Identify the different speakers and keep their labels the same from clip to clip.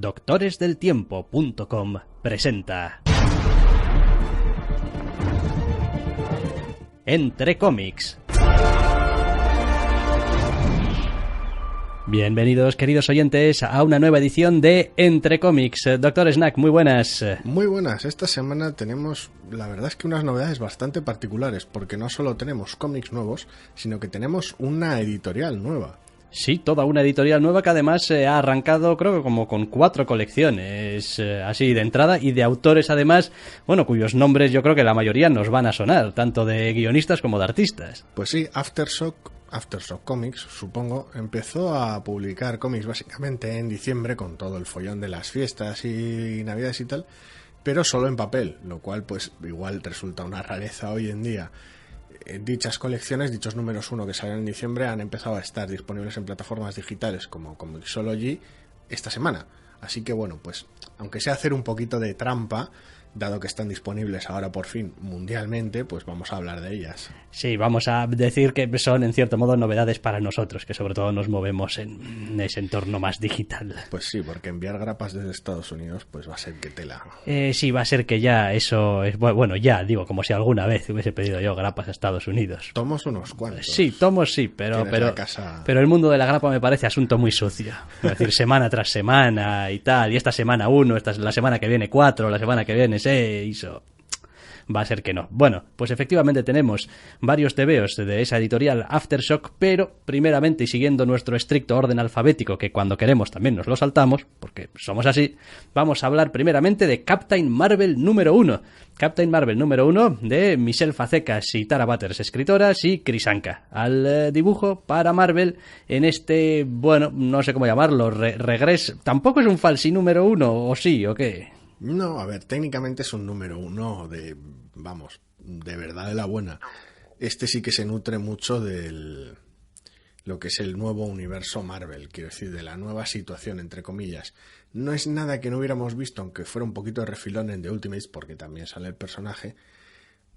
Speaker 1: Doctoresdeltiempo.com presenta Entre Cómics. Bienvenidos, queridos oyentes, a una nueva edición de Entre Cómics. Doctor Snack, muy buenas.
Speaker 2: Muy buenas. Esta semana tenemos, la verdad es que unas novedades bastante particulares, porque no solo tenemos cómics nuevos, sino que tenemos una editorial nueva.
Speaker 1: Sí, toda una editorial nueva que además ha arrancado, creo que como con 4 colecciones, así de entrada, y de autores además, bueno, cuyos nombres yo creo que la mayoría nos van a sonar, tanto de guionistas como de artistas.
Speaker 2: Pues sí, Aftershock Comics, supongo, empezó a publicar cómics básicamente en diciembre con todo el follón de las fiestas y navidades y tal, pero solo en papel, lo cual pues igual resulta una rareza hoy en día. Dichas colecciones, dichos números 1 que salen en diciembre, han empezado a estar disponibles en plataformas digitales como Comixology esta semana. Así que bueno, pues aunque sea hacer un poquito de trampa, dado que están disponibles ahora por fin mundialmente, pues vamos a hablar de ellas.
Speaker 1: Sí, vamos a decir que son en cierto modo novedades para nosotros, que sobre todo nos movemos en ese entorno más digital.
Speaker 2: Pues sí, porque enviar grapas desde Estados Unidos pues va a ser que tela.
Speaker 1: Sí, va a ser que ya eso es... Bueno, ya, digo, como si alguna vez hubiese pedido yo grapas a Estados Unidos.
Speaker 2: Tomos unos cuantos.
Speaker 1: Sí, tomos sí, pero el mundo de la grapa me parece asunto muy sucio. Es decir, semana tras semana y tal, y esta semana 1, la semana que viene 4, la semana que viene 6, va a ser que no. Bueno, pues efectivamente tenemos varios tebeos de esa editorial Aftershock, pero primeramente y siguiendo nuestro estricto orden alfabético, que cuando queremos también nos lo saltamos, porque somos así, vamos a hablar primeramente de Captain Marvel número 1. Captain Marvel número 1 de Michelle Fazekas y Tara Butters, escritoras, y Chris Anka al dibujo para Marvel en este, bueno, no sé cómo llamarlo, regreso. Tampoco es un falsi número 1, ¿o sí, o qué?
Speaker 2: No, a ver, técnicamente es un número 1 de, vamos, de verdad de la buena. Este sí que se nutre mucho de lo que es el nuevo universo Marvel, quiero decir, de la nueva situación, entre comillas. No es nada que no hubiéramos visto, aunque fuera un poquito de refilón en The Ultimates, porque también sale el personaje,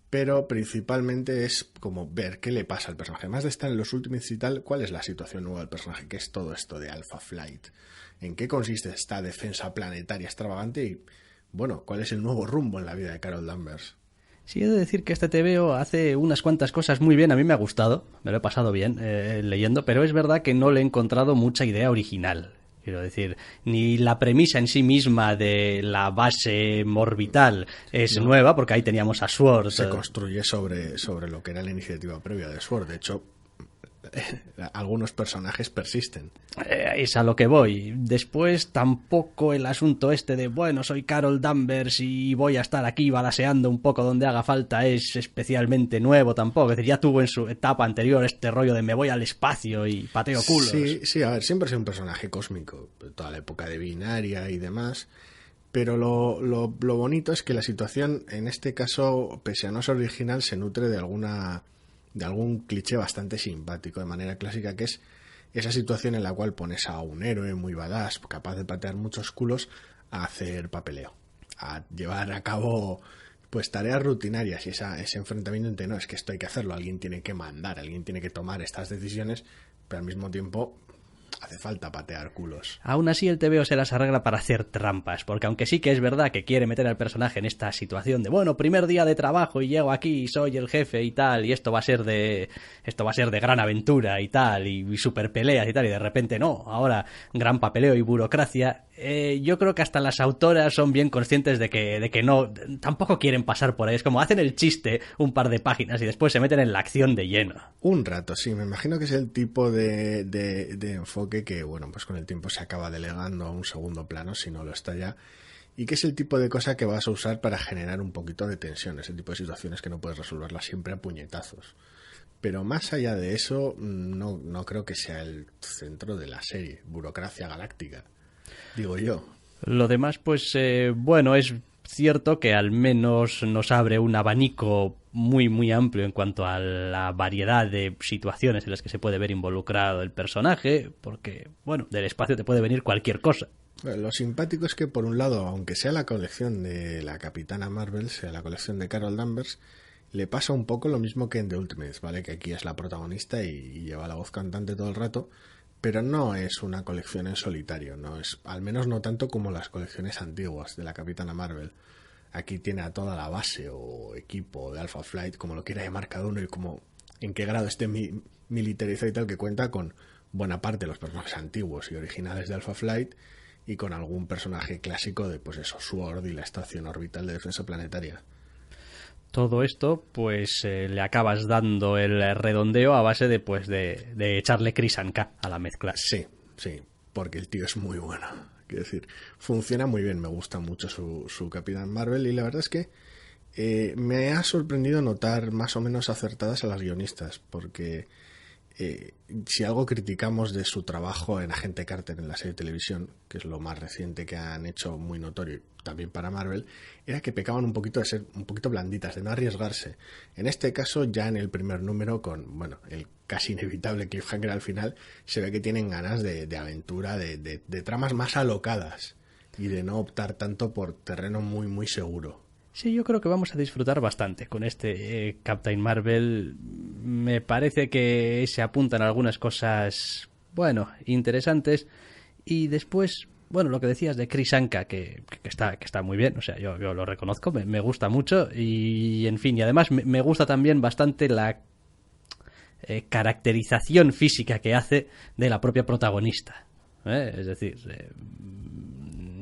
Speaker 2: pero principalmente es como ver qué le pasa al personaje. Además de estar en los Ultimates y tal, ¿cuál es la situación nueva del personaje? ¿Qué es todo esto de Alpha Flight? ¿En qué consiste esta defensa planetaria extravagante? Y bueno, ¿cuál es el nuevo rumbo en la vida de Carol Danvers?
Speaker 1: Sí, he de decir que este TVO hace unas cuantas cosas muy bien. A mí me ha gustado, me lo he pasado bien leyendo, pero es verdad que no le he encontrado mucha idea original. Quiero decir, ni la premisa en sí misma de la base morbital es nueva, porque ahí teníamos a Sword.
Speaker 2: Se construye sobre lo que era la iniciativa previa de Sword. De hecho, algunos personajes persisten.
Speaker 1: Es a lo que voy. Después tampoco el asunto este de, bueno, soy Carol Danvers y voy a estar aquí balaseando un poco donde haga falta es especialmente nuevo tampoco. Es decir, ya tuvo en su etapa anterior este rollo de me voy al espacio y pateo culos.
Speaker 2: Sí, a ver, siempre ha sido un personaje cósmico, toda la época de Binaria y demás. Pero lo bonito es que la situación, en este caso, pese a no ser original, se nutre de algún cliché bastante simpático, de manera clásica, que es esa situación en la cual pones a un héroe muy badass, capaz de patear muchos culos, a hacer papeleo, a llevar a cabo pues tareas rutinarias, y ese enfrentamiento entre, no, es que esto hay que hacerlo, alguien tiene que mandar, alguien tiene que tomar estas decisiones, pero al mismo tiempo hace falta patear culos.
Speaker 1: Aún así el TVO se las arregla para hacer trampas, porque aunque sí que es verdad que quiere meter al personaje en esta situación de, bueno, primer día de trabajo y llego aquí y soy el jefe y tal, y esto va a ser de gran aventura y tal, y super peleas y tal, y de repente no, ahora gran papeleo y burocracia. Yo creo que hasta las autoras son bien conscientes de que no, tampoco quieren pasar por ahí. Es como hacen el chiste un par de páginas y después se meten en la acción de lleno.
Speaker 2: Un rato, sí, me imagino que es el tipo de enfoque que, bueno, pues con el tiempo se acaba delegando a un segundo plano, si no lo está ya, y que es el tipo de cosa que vas a usar para generar un poquito de tensión, ese tipo de situaciones que no puedes resolverlas siempre a puñetazos. Pero más allá de eso, no creo que sea el centro de la serie, burocracia galáctica, digo yo.
Speaker 1: Lo demás, pues, bueno, es cierto que al menos nos abre un abanico muy, muy amplio en cuanto a la variedad de situaciones en las que se puede ver involucrado el personaje, porque, bueno, del espacio te puede venir cualquier cosa.
Speaker 2: Lo simpático es que, por un lado, aunque sea la colección de la Capitana Marvel, sea la colección de Carol Danvers, le pasa un poco lo mismo que en The Ultimates, ¿vale? Que aquí es la protagonista y lleva la voz cantante todo el rato, pero no es una colección en solitario, no es, al menos no tanto como las colecciones antiguas de la Capitana Marvel. Aquí tiene a toda la base o equipo de Alpha Flight, como lo quiera llamar cada uno y como en qué grado esté militarizado y tal, que cuenta con buena parte de los personajes antiguos y originales de Alpha Flight y con algún personaje clásico de, pues eso, SWORD y la Estación Orbital de Defensa Planetaria.
Speaker 1: Todo esto, pues le acabas dando el redondeo a base de, pues, de echarle Krisanka a la mezcla.
Speaker 2: Sí, porque el tío es muy bueno. Quiero decir, funciona muy bien, me gusta mucho su Capitán Marvel y la verdad es que me ha sorprendido notar más o menos acertadas a las guionistas, porque si algo criticamos de su trabajo en Agente Carter en la serie de televisión, que es lo más reciente que han hecho muy notorio también para Marvel, era que pecaban un poquito de ser un poquito blanditas, de no arriesgarse. En este caso, ya en el primer número, con el casi inevitable cliffhanger al final, se ve que tienen ganas de aventura, de tramas más alocadas y de no optar tanto por terreno muy, muy seguro.
Speaker 1: Sí, yo creo que vamos a disfrutar bastante con este Captain Marvel. Me parece que se apuntan algunas cosas, bueno, interesantes. Y después, bueno, lo que decías de Krisanka, que está muy bien, o sea, yo lo reconozco, me gusta mucho. Y, en fin, y además me gusta también bastante la caracterización física que hace de la propia protagonista. Es decir,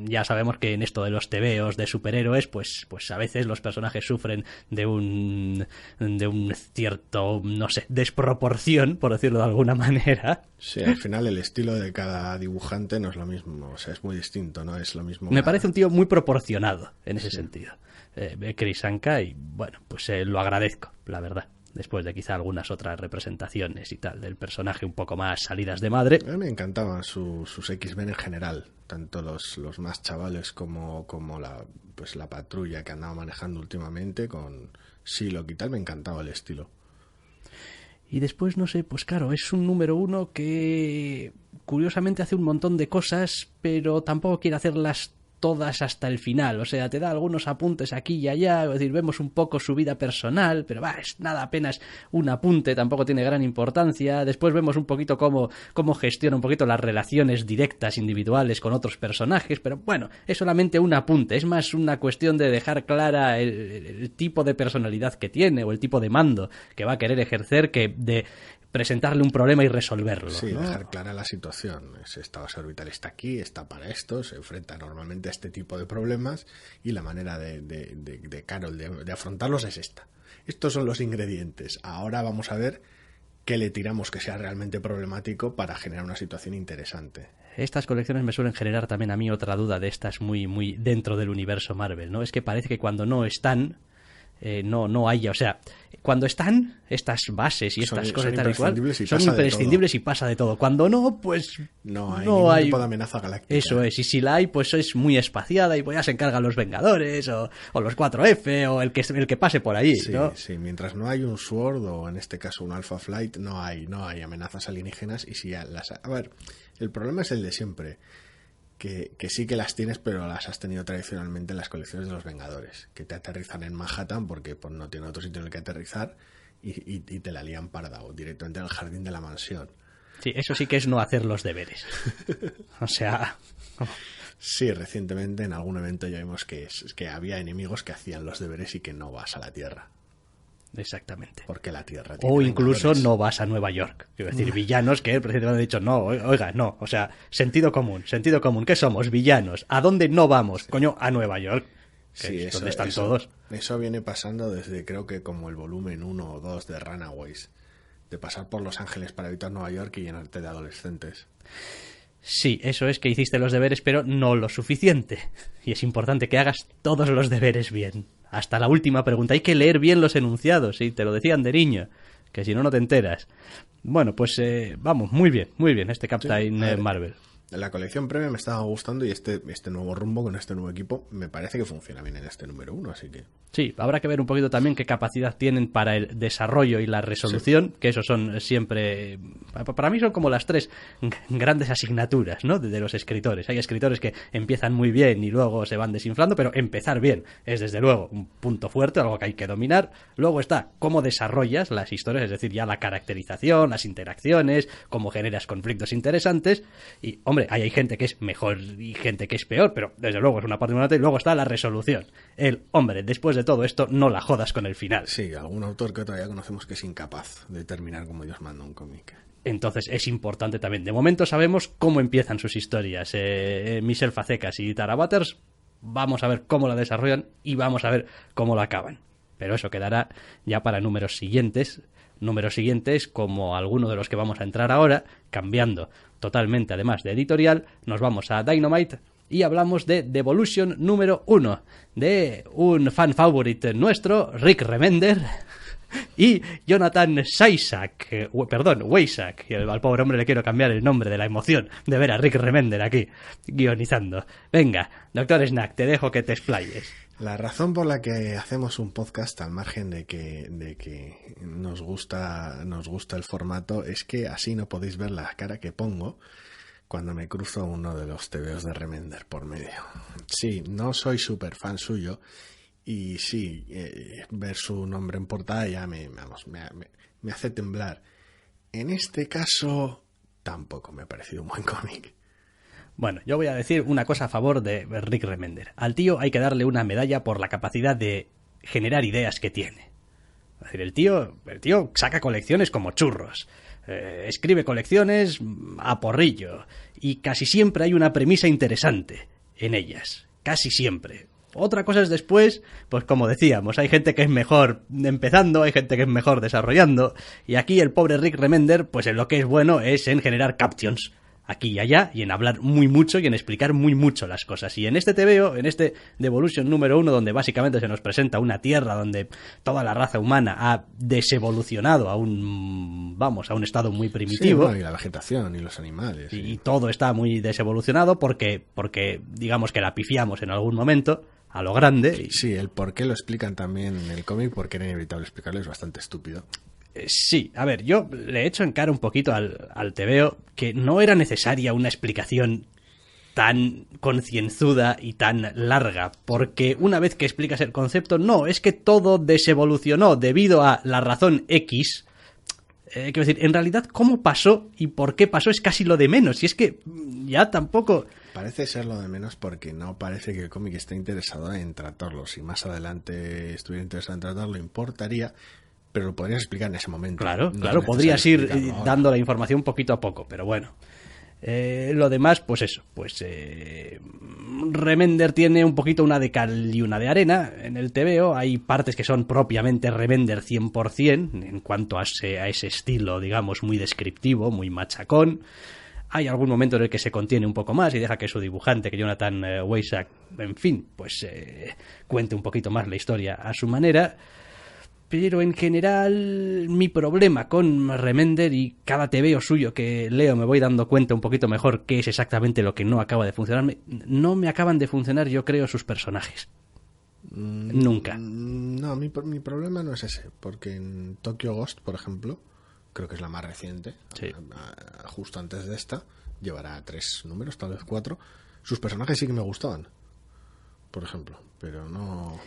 Speaker 1: ya sabemos que en esto de los tebeos de superhéroes, pues a veces los personajes sufren de un cierto, no sé, desproporción, por decirlo de alguna manera.
Speaker 2: Sí, al final el estilo de cada dibujante no es lo mismo, o sea, es muy distinto, no es lo mismo.
Speaker 1: Me parece un tío muy proporcionado en ese sentido, Krisanka, y bueno, pues lo agradezco, la verdad. Después de quizá algunas otras representaciones y tal del personaje un poco más salidas de madre.
Speaker 2: A mí me encantaban sus X-Men en general, tanto los más chavales como la patrulla que andaba manejando últimamente con Psylocke y tal, me encantaba el estilo.
Speaker 1: Y después, no sé, pues claro, es un número 1 que curiosamente hace un montón de cosas, pero tampoco quiere hacerlas todas hasta el final, o sea, te da algunos apuntes aquí y allá, es decir, vemos un poco su vida personal, pero es nada, apenas un apunte, tampoco tiene gran importancia. Después vemos un poquito cómo gestiona un poquito las relaciones directas, individuales con otros personajes, pero bueno, es solamente un apunte, es más una cuestión de dejar clara el tipo de personalidad que tiene o el tipo de mando que va a querer ejercer, que de presentarle un problema y resolverlo.
Speaker 2: Sí,
Speaker 1: ¿no?
Speaker 2: Dejar clara la situación. Esta base orbital está aquí, está para esto, se enfrenta normalmente a este tipo de problemas y la manera de Carol de afrontarlos es esta. Estos son los ingredientes. Ahora vamos a ver qué le tiramos que sea realmente problemático para generar una situación interesante.
Speaker 1: Estas colecciones me suelen generar también a mí otra duda de estas muy, muy dentro del universo Marvel, ¿no? Es que parece que cuando no están... no haya, o sea, cuando están estas bases y estas cosas
Speaker 2: son
Speaker 1: tal y cual,
Speaker 2: son
Speaker 1: imprescindibles y pasa de todo. Cuando no, pues
Speaker 2: no hay ningún tipo de amenaza galáctica.
Speaker 1: Eso es, y si la hay, pues es muy espaciada y pues ya se encargan los Vengadores o los 4F o el que pase por allí,
Speaker 2: sí,
Speaker 1: ¿no?
Speaker 2: Sí, mientras no hay un SWORD o en este caso un Alpha Flight, no hay amenazas alienígenas y si las... A ver, el problema es el de siempre. Que sí que las tienes, pero las has tenido tradicionalmente en las colecciones de los Vengadores, que te aterrizan en Manhattan porque pues, no tiene otro sitio en el que aterrizar y te la lían parda o directamente al jardín de la mansión.
Speaker 1: Sí, eso sí que es no hacer los deberes. O sea...
Speaker 2: Sí, recientemente en algún evento ya vimos que había enemigos que hacían los deberes y que no vas a la Tierra.
Speaker 1: Exactamente.
Speaker 2: Porque la Tierra tiene
Speaker 1: o incluso
Speaker 2: Vengadores.
Speaker 1: No vas a Nueva York. Quiero decir, villanos que el presidente ha dicho, no, oiga, no. O sea, sentido común. ¿Qué somos? Villanos. ¿A dónde no vamos? Coño, a Nueva York.
Speaker 2: Sí,
Speaker 1: es donde están todos.
Speaker 2: Eso viene pasando desde creo que como el volumen 1 o 2 de Runaways. De pasar por Los Ángeles para evitar Nueva York y llenarte de adolescentes.
Speaker 1: Sí, eso es que hiciste los deberes, pero no lo suficiente. Y es importante que hagas todos los deberes bien. Hasta la última pregunta. Hay que leer bien los enunciados, sí, te lo decían de niño, que si no, no te enteras. Bueno, pues vamos, muy bien, este Captain Marvel.
Speaker 2: La colección previa me estaba gustando y este nuevo rumbo con este nuevo equipo me parece que funciona bien en este número 1, así que...
Speaker 1: Sí, habrá que ver un poquito también qué capacidad tienen para el desarrollo y la resolución, que eso son siempre... Para mí son como las 3 grandes asignaturas, ¿no?, de los escritores. Hay escritores que empiezan muy bien y luego se van desinflando, pero empezar bien es desde luego un punto fuerte, algo que hay que dominar. Luego está cómo desarrollas las historias, es decir, ya la caracterización, las interacciones, cómo generas conflictos interesantes. Y, hombre, hay gente que es mejor y gente que es peor, pero desde luego es una parte importante. Y luego está la resolución. Hombre, después de todo esto, no la jodas con el final.
Speaker 2: Sí, algún autor que todavía conocemos que es incapaz de terminar como Dios manda un cómic.
Speaker 1: Entonces es importante también. De momento sabemos cómo empiezan sus historias. Michel Fazekas y Tara Butters, vamos a ver cómo la desarrollan y vamos a ver cómo la acaban. Pero eso quedará ya para números siguientes. Números siguientes como alguno de los que vamos a entrar ahora, cambiando totalmente además de editorial. Nos vamos a Dynamite y hablamos de Devolution número 1, de un fan favorite nuestro, Rick Remender, y Jonathan Weissack. Al pobre hombre le quiero cambiar el nombre de la emoción de ver a Rick Remender aquí guionizando. Venga, Doctor Snack, te dejo que te explayes.
Speaker 2: La razón por la que hacemos un podcast, al margen de que nos gusta el formato, es que así no podéis ver la cara que pongo cuando me cruzo uno de los TVOs de Remender por medio. Sí, no soy súper fan suyo y sí, ver su nombre en portada ya me hace temblar. En este caso tampoco me ha parecido un buen cómic.
Speaker 1: Bueno, yo voy a decir una cosa a favor de Rick Remender. Al tío hay que darle una medalla por la capacidad de generar ideas que tiene. Es decir, el tío saca colecciones como churros. Escribe colecciones a porrillo. Y casi siempre hay una premisa interesante en ellas. Casi siempre. Otra cosa es después, pues como decíamos, hay gente que es mejor empezando, hay gente que es mejor desarrollando. Y aquí el pobre Rick Remender, pues en lo que es bueno es en generar captions. Aquí y allá, y en hablar muy mucho y en explicar muy mucho las cosas. Y en este TVO, en este Devolution número 1, donde básicamente se nos presenta una tierra donde toda la raza humana ha desevolucionado a un estado muy primitivo.
Speaker 2: Sí, bueno, y la vegetación y los animales.
Speaker 1: Y todo está muy desevolucionado porque digamos que la pifiamos en algún momento a lo grande.
Speaker 2: Sí, el por qué lo explican también en el cómic, porque era inevitable explicarlo, es bastante estúpido.
Speaker 1: Sí, a ver, yo le echo en cara un poquito al TVO que no era necesaria una explicación tan concienzuda y tan larga, porque una vez que explicas el concepto, no, es que todo desevolucionó debido a la razón X. Quiero decir, en realidad, cómo pasó y por qué pasó es casi lo de menos, y es que ya tampoco...
Speaker 2: Parece ser lo de menos porque no parece que el cómic esté interesado en tratarlo. Si más adelante estuviera interesado en tratarlo, importaría... pero lo podrías explicar en ese momento.
Speaker 1: Claro, podrías ir dando la información poquito a poco, pero bueno. Lo demás, pues eso, Remender tiene un poquito una de cal y una de arena en el TVO. Hay partes que son propiamente Remender 100% en cuanto a ese estilo, digamos, muy descriptivo, muy machacón. Hay algún momento en el que se contiene un poco más y deja que su dibujante, que Jonathan Weissack, en fin, cuente un poquito más la historia a su manera. Pero en general mi problema con Remender, y cada TVO suyo que leo me voy dando cuenta un poquito mejor qué es exactamente lo que no acaba de funcionarme, no me acaban de funcionar, yo creo, sus personajes. Nunca.
Speaker 2: No, mi problema no es ese, porque en Tokyo Ghost, por ejemplo, creo que es la más reciente, sí, justo antes de esta, llevará 3 números, tal vez 4, sus personajes sí que me gustaban, por ejemplo, pero no...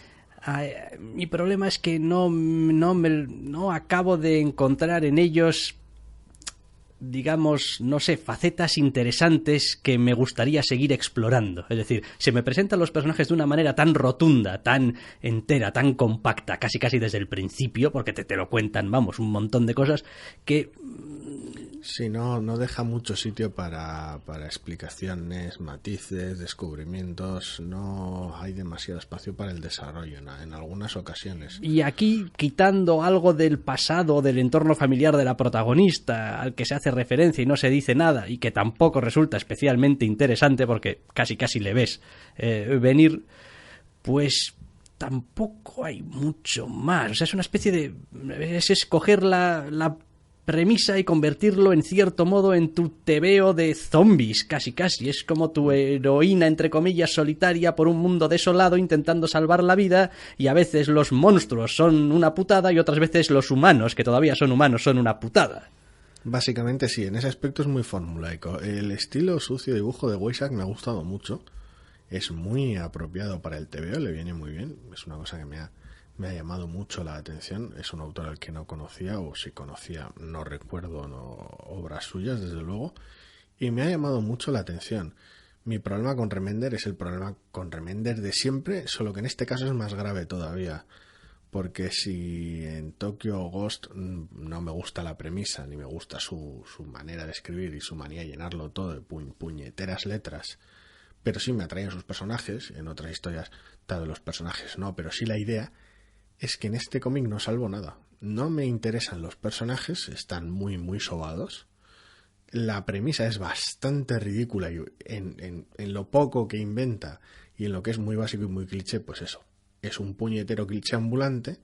Speaker 1: Mi problema es que no acabo de encontrar en ellos, digamos, no sé, facetas interesantes que me gustaría seguir explorando. Es decir, se me presentan los personajes de una manera tan rotunda, tan entera, tan compacta, casi desde el principio, porque te lo cuentan, vamos, un montón de cosas que...
Speaker 2: Sí, no deja mucho sitio para explicaciones, matices, descubrimientos. No hay demasiado espacio para el desarrollo en algunas ocasiones.
Speaker 1: Y aquí, quitando algo del pasado, del entorno familiar de la protagonista, al que se hace referencia y no se dice nada, y que tampoco resulta especialmente interesante porque casi le ves venir, pues tampoco hay mucho más. O sea, es una especie de... es escoger la premisa y convertirlo en cierto modo en tu tebeo de zombies, casi. Es como tu heroína, entre comillas, solitaria por un mundo desolado intentando salvar la vida, y a veces los monstruos son una putada y otras veces los humanos, que todavía son humanos, son una putada.
Speaker 2: Básicamente sí, en ese aspecto es muy formulaico. El estilo sucio dibujo de Weizsäck me ha gustado mucho. Es muy apropiado para el tebeo, le viene muy bien. Es una cosa que me ha llamado mucho la atención. Es un autor al que no conocía, o si conocía no recuerdo obras suyas, desde luego, y me ha llamado mucho la atención. Mi problema con Remender es el problema con Remender de siempre, solo que en este caso es más grave todavía, porque si en Tokyo Ghost no me gusta la premisa, ni me gusta su manera de escribir y su manía de llenarlo todo de puñeteras letras, pero sí me atraen sus personajes. En otras historias tal vez los personajes no, pero sí la idea. Es que en este cómic no salvo nada. No me interesan los personajes, están muy sobados. La premisa es bastante ridícula y en lo poco que inventa y en lo que es muy básico y muy cliché, pues eso. Es un puñetero cliché ambulante,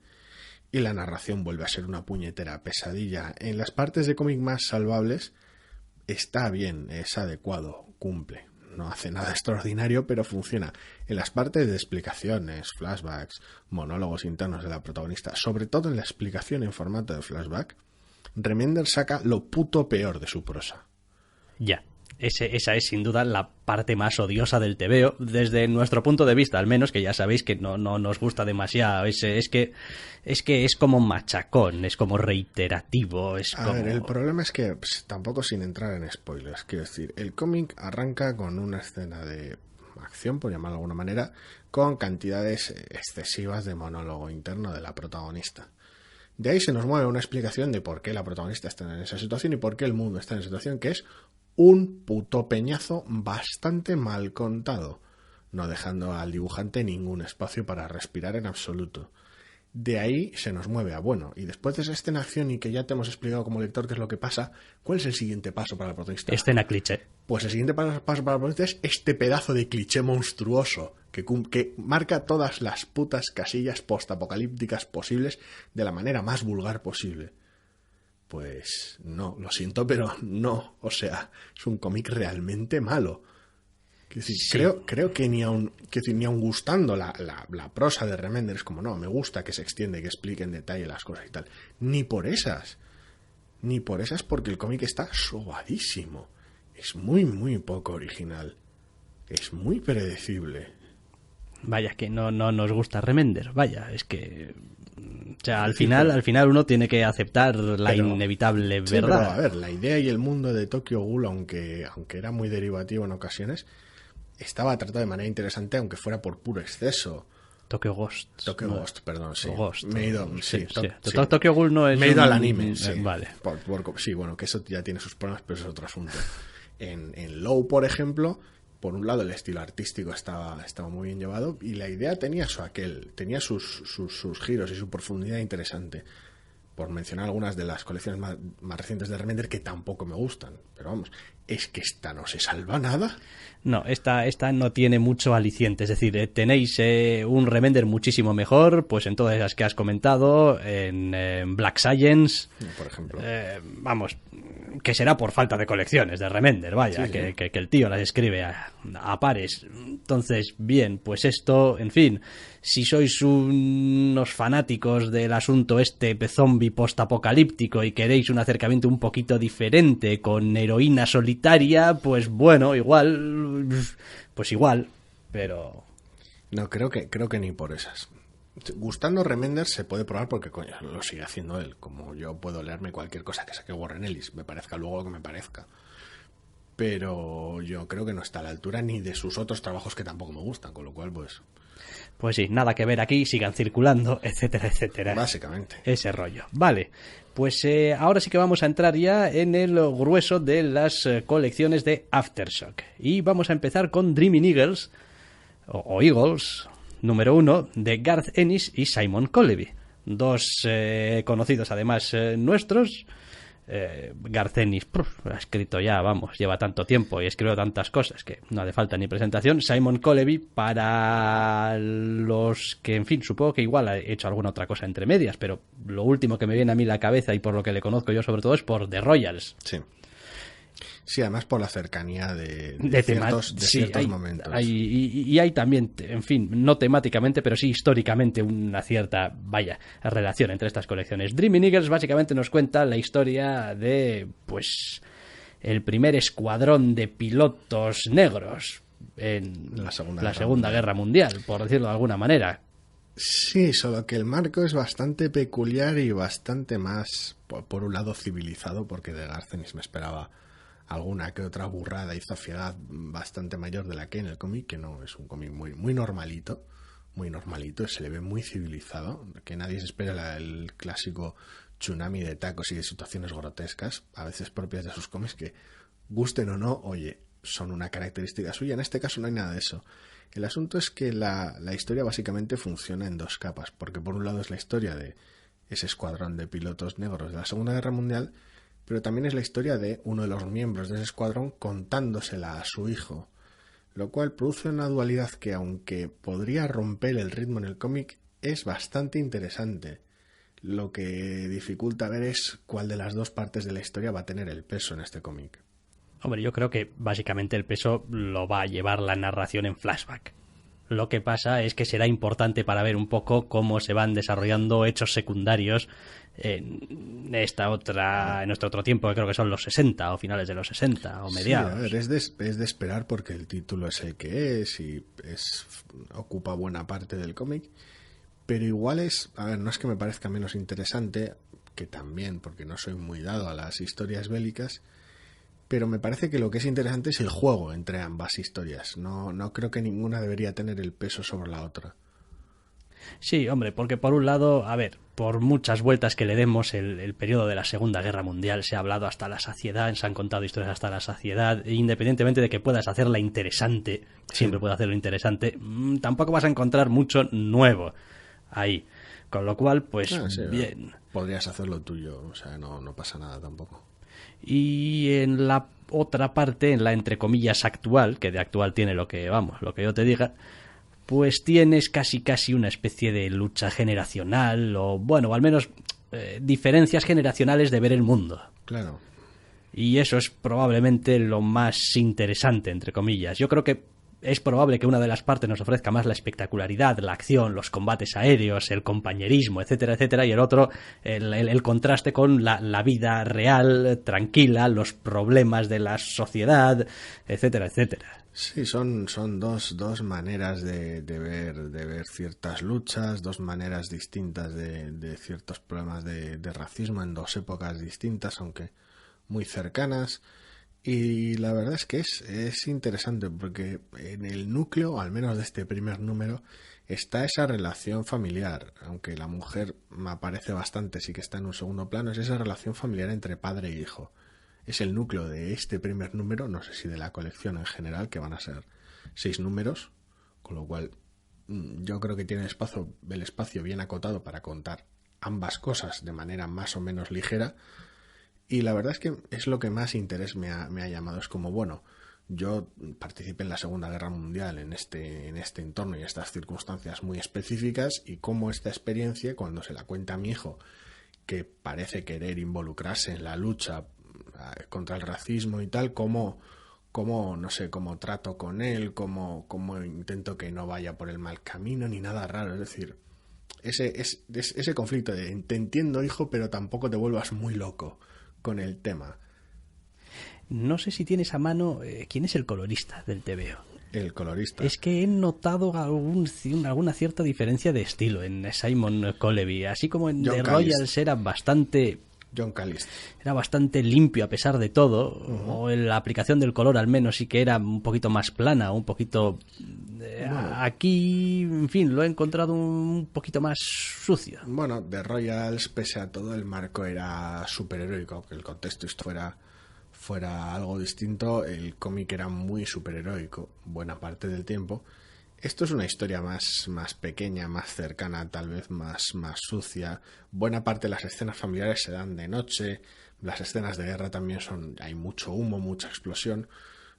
Speaker 2: y la narración vuelve a ser una puñetera pesadilla. En las partes de cómic más salvables está bien, es adecuado, cumple. No hace nada extraordinario, pero funciona. En las partes de explicaciones, flashbacks, monólogos internos de la protagonista, sobre todo en la explicación en formato de flashback, Remender saca lo puto peor de su prosa.
Speaker 1: Ya, esa es sin duda la parte más odiosa del tebeo, desde nuestro punto de vista, al menos, que ya sabéis que no nos gusta demasiado. Es que es como machacón, es como reiterativo,
Speaker 2: A ver, el problema es que, tampoco sin entrar en spoilers, quiero decir, el cómic arranca con una escena de acción, por llamarlo de alguna manera, con cantidades excesivas de monólogo interno de la protagonista. De ahí se nos mueve una explicación de por qué la protagonista está en esa situación y por qué el mundo está en esa situación, que es un puto peñazo bastante mal contado, no dejando al dibujante ningún espacio para respirar en absoluto. De ahí se nos mueve a, bueno, y después de esa escena de acción y que ya te hemos explicado como lector qué es lo que pasa, ¿cuál es el siguiente paso para la protagonista?
Speaker 1: Escena cliché.
Speaker 2: Pues el siguiente paso para la protagonista es este pedazo de cliché monstruoso que marca todas las putas casillas postapocalípticas posibles de la manera más vulgar posible. Pues no, lo siento, pero no. O sea, es un cómic realmente malo. Decir, sí. Creo que ni aun gustando la prosa de Remender, es como, no, me gusta que se extienda y que explique en detalle las cosas y tal. Ni por esas, porque el cómic está sobadísimo. Es muy poco original. Es muy predecible.
Speaker 1: Vaya, que no nos gusta Remender. Vaya, es que... O sea, al final uno tiene que aceptar la inevitable verdad.
Speaker 2: Pero, a ver, la idea y el mundo de Tokyo Ghoul, aunque era muy derivativo en ocasiones, estaba tratado de manera interesante, aunque fuera por puro exceso.
Speaker 1: Tokyo Ghost,
Speaker 2: perdón, sí.
Speaker 1: Ghost,
Speaker 2: me he ido,
Speaker 1: sí. Tokyo Ghoul no es...
Speaker 2: Me he ido al anime, sí.
Speaker 1: Vale.
Speaker 2: Sí, bueno, que eso ya tiene sus problemas, pero es otro asunto. En Low, por ejemplo, por un lado el estilo artístico estaba muy bien llevado y la idea tenía tenía sus giros y su profundidad interesante. Por mencionar algunas de las colecciones más recientes de Remender que tampoco me gustan. Pero vamos, es que esta no se salva nada.
Speaker 1: No, esta no tiene mucho aliciente. Es decir, tenéis un Remender muchísimo mejor, pues en todas las que has comentado, en Black Science,
Speaker 2: por ejemplo.
Speaker 1: Vamos, que será por falta de colecciones de Remender, vaya, sí. Que el tío las escribe a pares. Entonces, bien, pues esto, en fin, si sois unos fanáticos del asunto zombie postapocalíptico y queréis un acercamiento un poquito diferente con heroína solitaria, pues bueno, igual, pero...
Speaker 2: No, creo que ni por esas. Gustando Remender se puede probar porque, coño, lo sigue haciendo él. Como yo puedo leerme cualquier cosa que saque Warren Ellis, me parezca luego lo que me parezca. Pero yo creo que no está a la altura ni de sus otros trabajos que tampoco me gustan, con lo cual, pues...
Speaker 1: Pues sí, nada que ver aquí, sigan circulando, etcétera, etcétera.
Speaker 2: Básicamente.
Speaker 1: Ese rollo. Vale, pues ahora sí que vamos a entrar ya en el grueso de las colecciones de Aftershock. Y vamos a empezar con Dreaming Eagles, o Eagles, número 1, de Garth Ennis y Simon Colleby. Dos conocidos además nuestros, Garth Ennis ha escrito ya, lleva tanto tiempo y escribió tantas cosas que no hace falta ni presentación. Simon Coleby, para los que, en fin, supongo que igual ha hecho alguna otra cosa entre medias, pero lo último que me viene a mí a la cabeza y por lo que le conozco yo sobre todo es por The Royals.
Speaker 2: Sí, además por la cercanía de ciertos momentos.
Speaker 1: Y hay también, en fin, no temáticamente, pero sí históricamente una cierta, relación entre estas colecciones. Dreaming Eagles básicamente nos cuenta la historia de, pues, el primer escuadrón de pilotos negros en la Segunda Guerra Mundial, por decirlo de alguna manera.
Speaker 2: Sí, solo que el marco es bastante peculiar y bastante más, por un lado, civilizado, porque de Garth Ennis me esperaba alguna que otra burrada y zafiedad bastante mayor de la que en el cómic, que no es un cómic muy normalito, se le ve muy civilizado, que nadie se espera el clásico tsunami de tacos y de situaciones grotescas, a veces propias de sus cómics, que gusten o no, oye, son una característica suya. En este caso no hay nada de eso. El asunto es que la historia básicamente funciona en dos capas, porque por un lado es la historia de ese escuadrón de pilotos negros de la Segunda Guerra Mundial, pero también es la historia de uno de los miembros de ese escuadrón contándosela a su hijo, lo cual produce una dualidad que, aunque podría romper el ritmo en el cómic, es bastante interesante. Lo que dificulta ver es cuál de las dos partes de la historia va a tener el peso en este cómic.
Speaker 1: Hombre, yo creo que básicamente el peso lo va a llevar la narración en flashback. Lo que pasa es que será importante para ver un poco cómo se van desarrollando hechos secundarios en nuestro otro tiempo, que creo que son los 60 o finales de los 60 o mediados.
Speaker 2: Sí, a ver, es de esperar porque el título es el que es y ocupa buena parte del cómic, pero igual no es que me parezca menos interesante, que también, porque no soy muy dado a las historias bélicas, pero me parece que lo que es interesante es el juego entre ambas historias. No creo que ninguna debería tener el peso sobre la otra.
Speaker 1: Sí, hombre, porque por un lado, por muchas vueltas que le demos, el periodo de la Segunda Guerra Mundial se ha hablado hasta la saciedad, se han contado historias hasta la saciedad, e independientemente de que puedas hacerla interesante, siempre puedes hacerlo interesante, tampoco vas a encontrar mucho nuevo ahí. Con lo cual, pues, bien.
Speaker 2: Podrías hacerlo tuyo, o sea, no pasa nada tampoco.
Speaker 1: Y en la otra parte, en la entre comillas actual, que de actual tiene lo que yo te diga, pues tienes casi una especie de lucha generacional, o al menos diferencias generacionales de ver el mundo.
Speaker 2: Claro.
Speaker 1: Y eso es probablemente lo más interesante, entre comillas. Yo creo que es probable que una de las partes nos ofrezca más la espectacularidad, la acción, los combates aéreos, el compañerismo, etcétera, etcétera, y el otro, el contraste con la vida real, tranquila, los problemas de la sociedad, etcétera, etcétera.
Speaker 2: Sí, son dos maneras de ver ciertas luchas, dos maneras distintas de ciertos problemas de racismo en dos épocas distintas, aunque muy cercanas. Y la verdad es que es interesante porque en el núcleo, al menos de este primer número, está esa relación familiar, aunque la mujer me aparece bastante, sí que está en un segundo plano, es esa relación familiar entre padre e hijo. Es el núcleo de este primer número, no sé si de la colección en general, que van a ser 6 números, con lo cual yo creo que tiene el espacio bien acotado para contar ambas cosas de manera más o menos ligera. Y la verdad es que es lo que más interés me ha llamado. Es como, yo participé en la Segunda Guerra Mundial en este entorno y estas circunstancias muy específicas, y cómo esta experiencia, cuando se la cuenta a mi hijo, que parece querer involucrarse en la lucha contra el racismo y tal, cómo trato con él, cómo intento que no vaya por el mal camino, ni nada raro. Es decir, ese conflicto de te entiendo, hijo, pero tampoco te vuelvas muy loco con el tema.
Speaker 1: No sé si tienes a mano quién es el colorista del TVO.
Speaker 2: El colorista.
Speaker 1: Es que he notado alguna cierta diferencia de estilo en Simon Coleby, así como en The Royals era bastante...
Speaker 2: John Calist.
Speaker 1: Era bastante limpio a pesar de todo, o en la aplicación del color al menos sí que era un poquito más plana, un poquito... Aquí, en fin, lo he encontrado un poquito más sucio.
Speaker 2: Bueno, The Royals, pese a todo, el marco era superheroico, que el contexto fuera algo distinto, el cómic era muy superheroico buena parte del tiempo, Esto es una historia más pequeña, más cercana, tal vez más sucia. Buena parte de las escenas familiares se dan de noche. Las escenas de guerra también hay mucho humo, mucha explosión.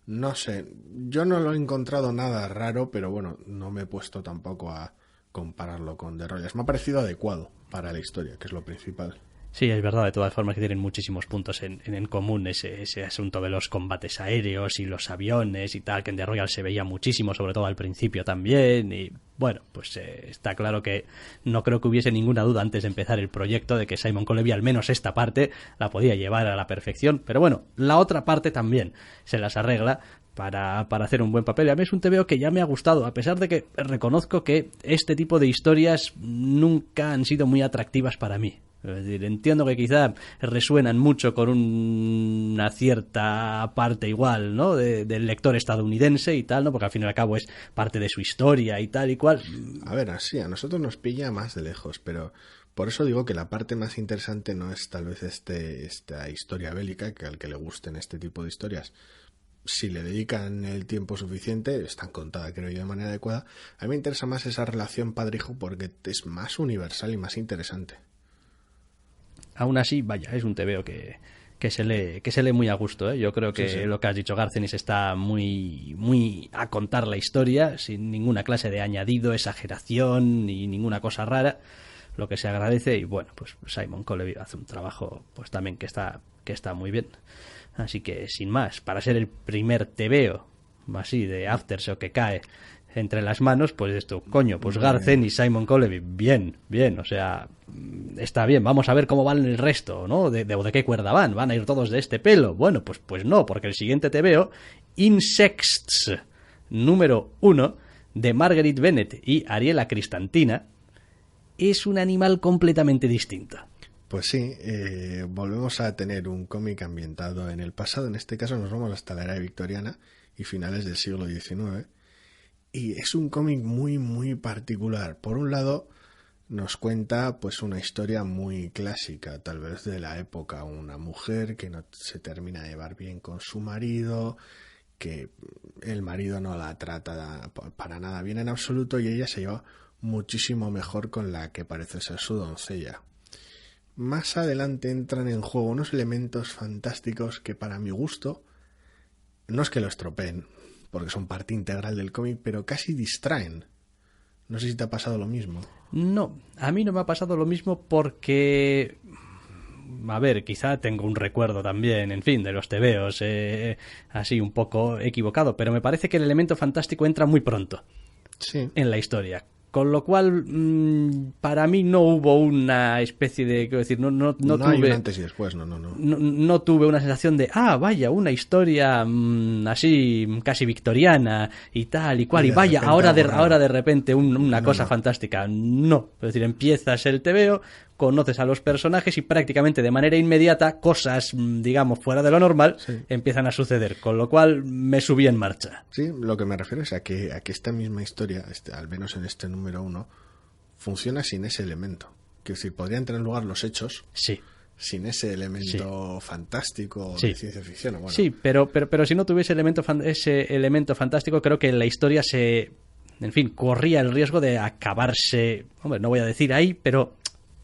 Speaker 2: No sé, yo no lo he encontrado nada raro, pero bueno, no me he puesto tampoco a compararlo con The Royals. Me ha parecido adecuado para la historia, que es lo principal.
Speaker 1: Sí, es verdad, de todas formas que tienen muchísimos puntos en común ese asunto de los combates aéreos y los aviones y tal, que en The Royal se veía muchísimo, sobre todo al principio también, y bueno, pues está claro que no creo que hubiese ninguna duda antes de empezar el proyecto de que Simon Coleby al menos esta parte la podía llevar a la perfección, pero bueno, la otra parte también se las arregla para hacer un buen papel. Y a mí es un TVO que ya me ha gustado, a pesar de que reconozco que este tipo de historias nunca han sido muy atractivas para mí. Es decir, entiendo que quizá resuenan mucho con una cierta parte igual, ¿no? Del lector estadounidense y tal, ¿no? Porque al fin y al cabo es parte de su historia y tal y cual.
Speaker 2: A ver, así, a nosotros nos pilla más de lejos, pero por eso digo que la parte más interesante no es tal vez esta historia bélica, que al que le gusten este tipo de historias, si le dedican el tiempo suficiente, están contadas, creo yo, de manera adecuada. A mí me interesa más esa relación padre-hijo porque es más universal y más interesante.
Speaker 1: Aún así, vaya, es un TVO que se lee muy a gusto, ¿eh? Yo creo que sí. Lo que has dicho, Garcenis, está muy a contar la historia, sin ninguna clase de añadido, exageración ni ninguna cosa rara, lo que se agradece. Y bueno, pues Simon Coleby hace un trabajo pues también que está muy bien. Así que, sin más, para ser el primer TVO así de Aftershock que cae entre las manos, pues esto, coño, pues Garcen y Simon Coleby, bien, o sea, está bien, vamos a ver cómo van el resto, ¿no? De qué cuerda van a ir todos de este pelo. Bueno, pues no, porque el siguiente TVO, Insects, número 1, de Marguerite Bennett y Ariela Cristantina, es un animal completamente distinto.
Speaker 2: Pues sí, volvemos a tener un cómic ambientado en el pasado. En este caso nos vamos hasta la era victoriana y finales del siglo XIX. Y es un cómic muy particular. Por un lado, nos cuenta pues una historia muy clásica, tal vez de la época. Una mujer que no se termina de llevar bien con su marido, que el marido no la trata para nada bien en absoluto y ella se lleva muchísimo mejor con la que parece ser su doncella. Más adelante entran en juego unos elementos fantásticos que para mi gusto no es que lo estropeen, porque son parte integral del cómic, pero casi distraen. No sé si te ha pasado lo mismo.
Speaker 1: No, a mí no me ha pasado lo mismo porque, a ver, quizá tengo un recuerdo también, en fin, de los tebeos, así un poco equivocado, pero me parece que el elemento fantástico entra muy pronto en la historia. Con lo cual, para mí no hubo una especie de, quiero decir, no tuve...
Speaker 2: hay un antes y después,
Speaker 1: no tuve una sensación de, vaya, una historia así casi victoriana y tal y cual, y vaya, ahora de repente una cosa fantástica. No, es decir, empiezas el TVO, conoces a los personajes y prácticamente de manera inmediata cosas, digamos, fuera de lo normal empiezan a suceder, con lo cual me subí en marcha.
Speaker 2: Sí, lo que me refiero es a que esta misma historia, al menos en este número 1, funciona sin ese elemento. Quiero decir, podrían tener lugar los hechos sin ese elemento fantástico de ciencia ficción. Bueno.
Speaker 1: Sí, pero si no tuviese ese elemento fantástico, creo que la historia corría el riesgo de acabarse, hombre, no voy a decir ahí, pero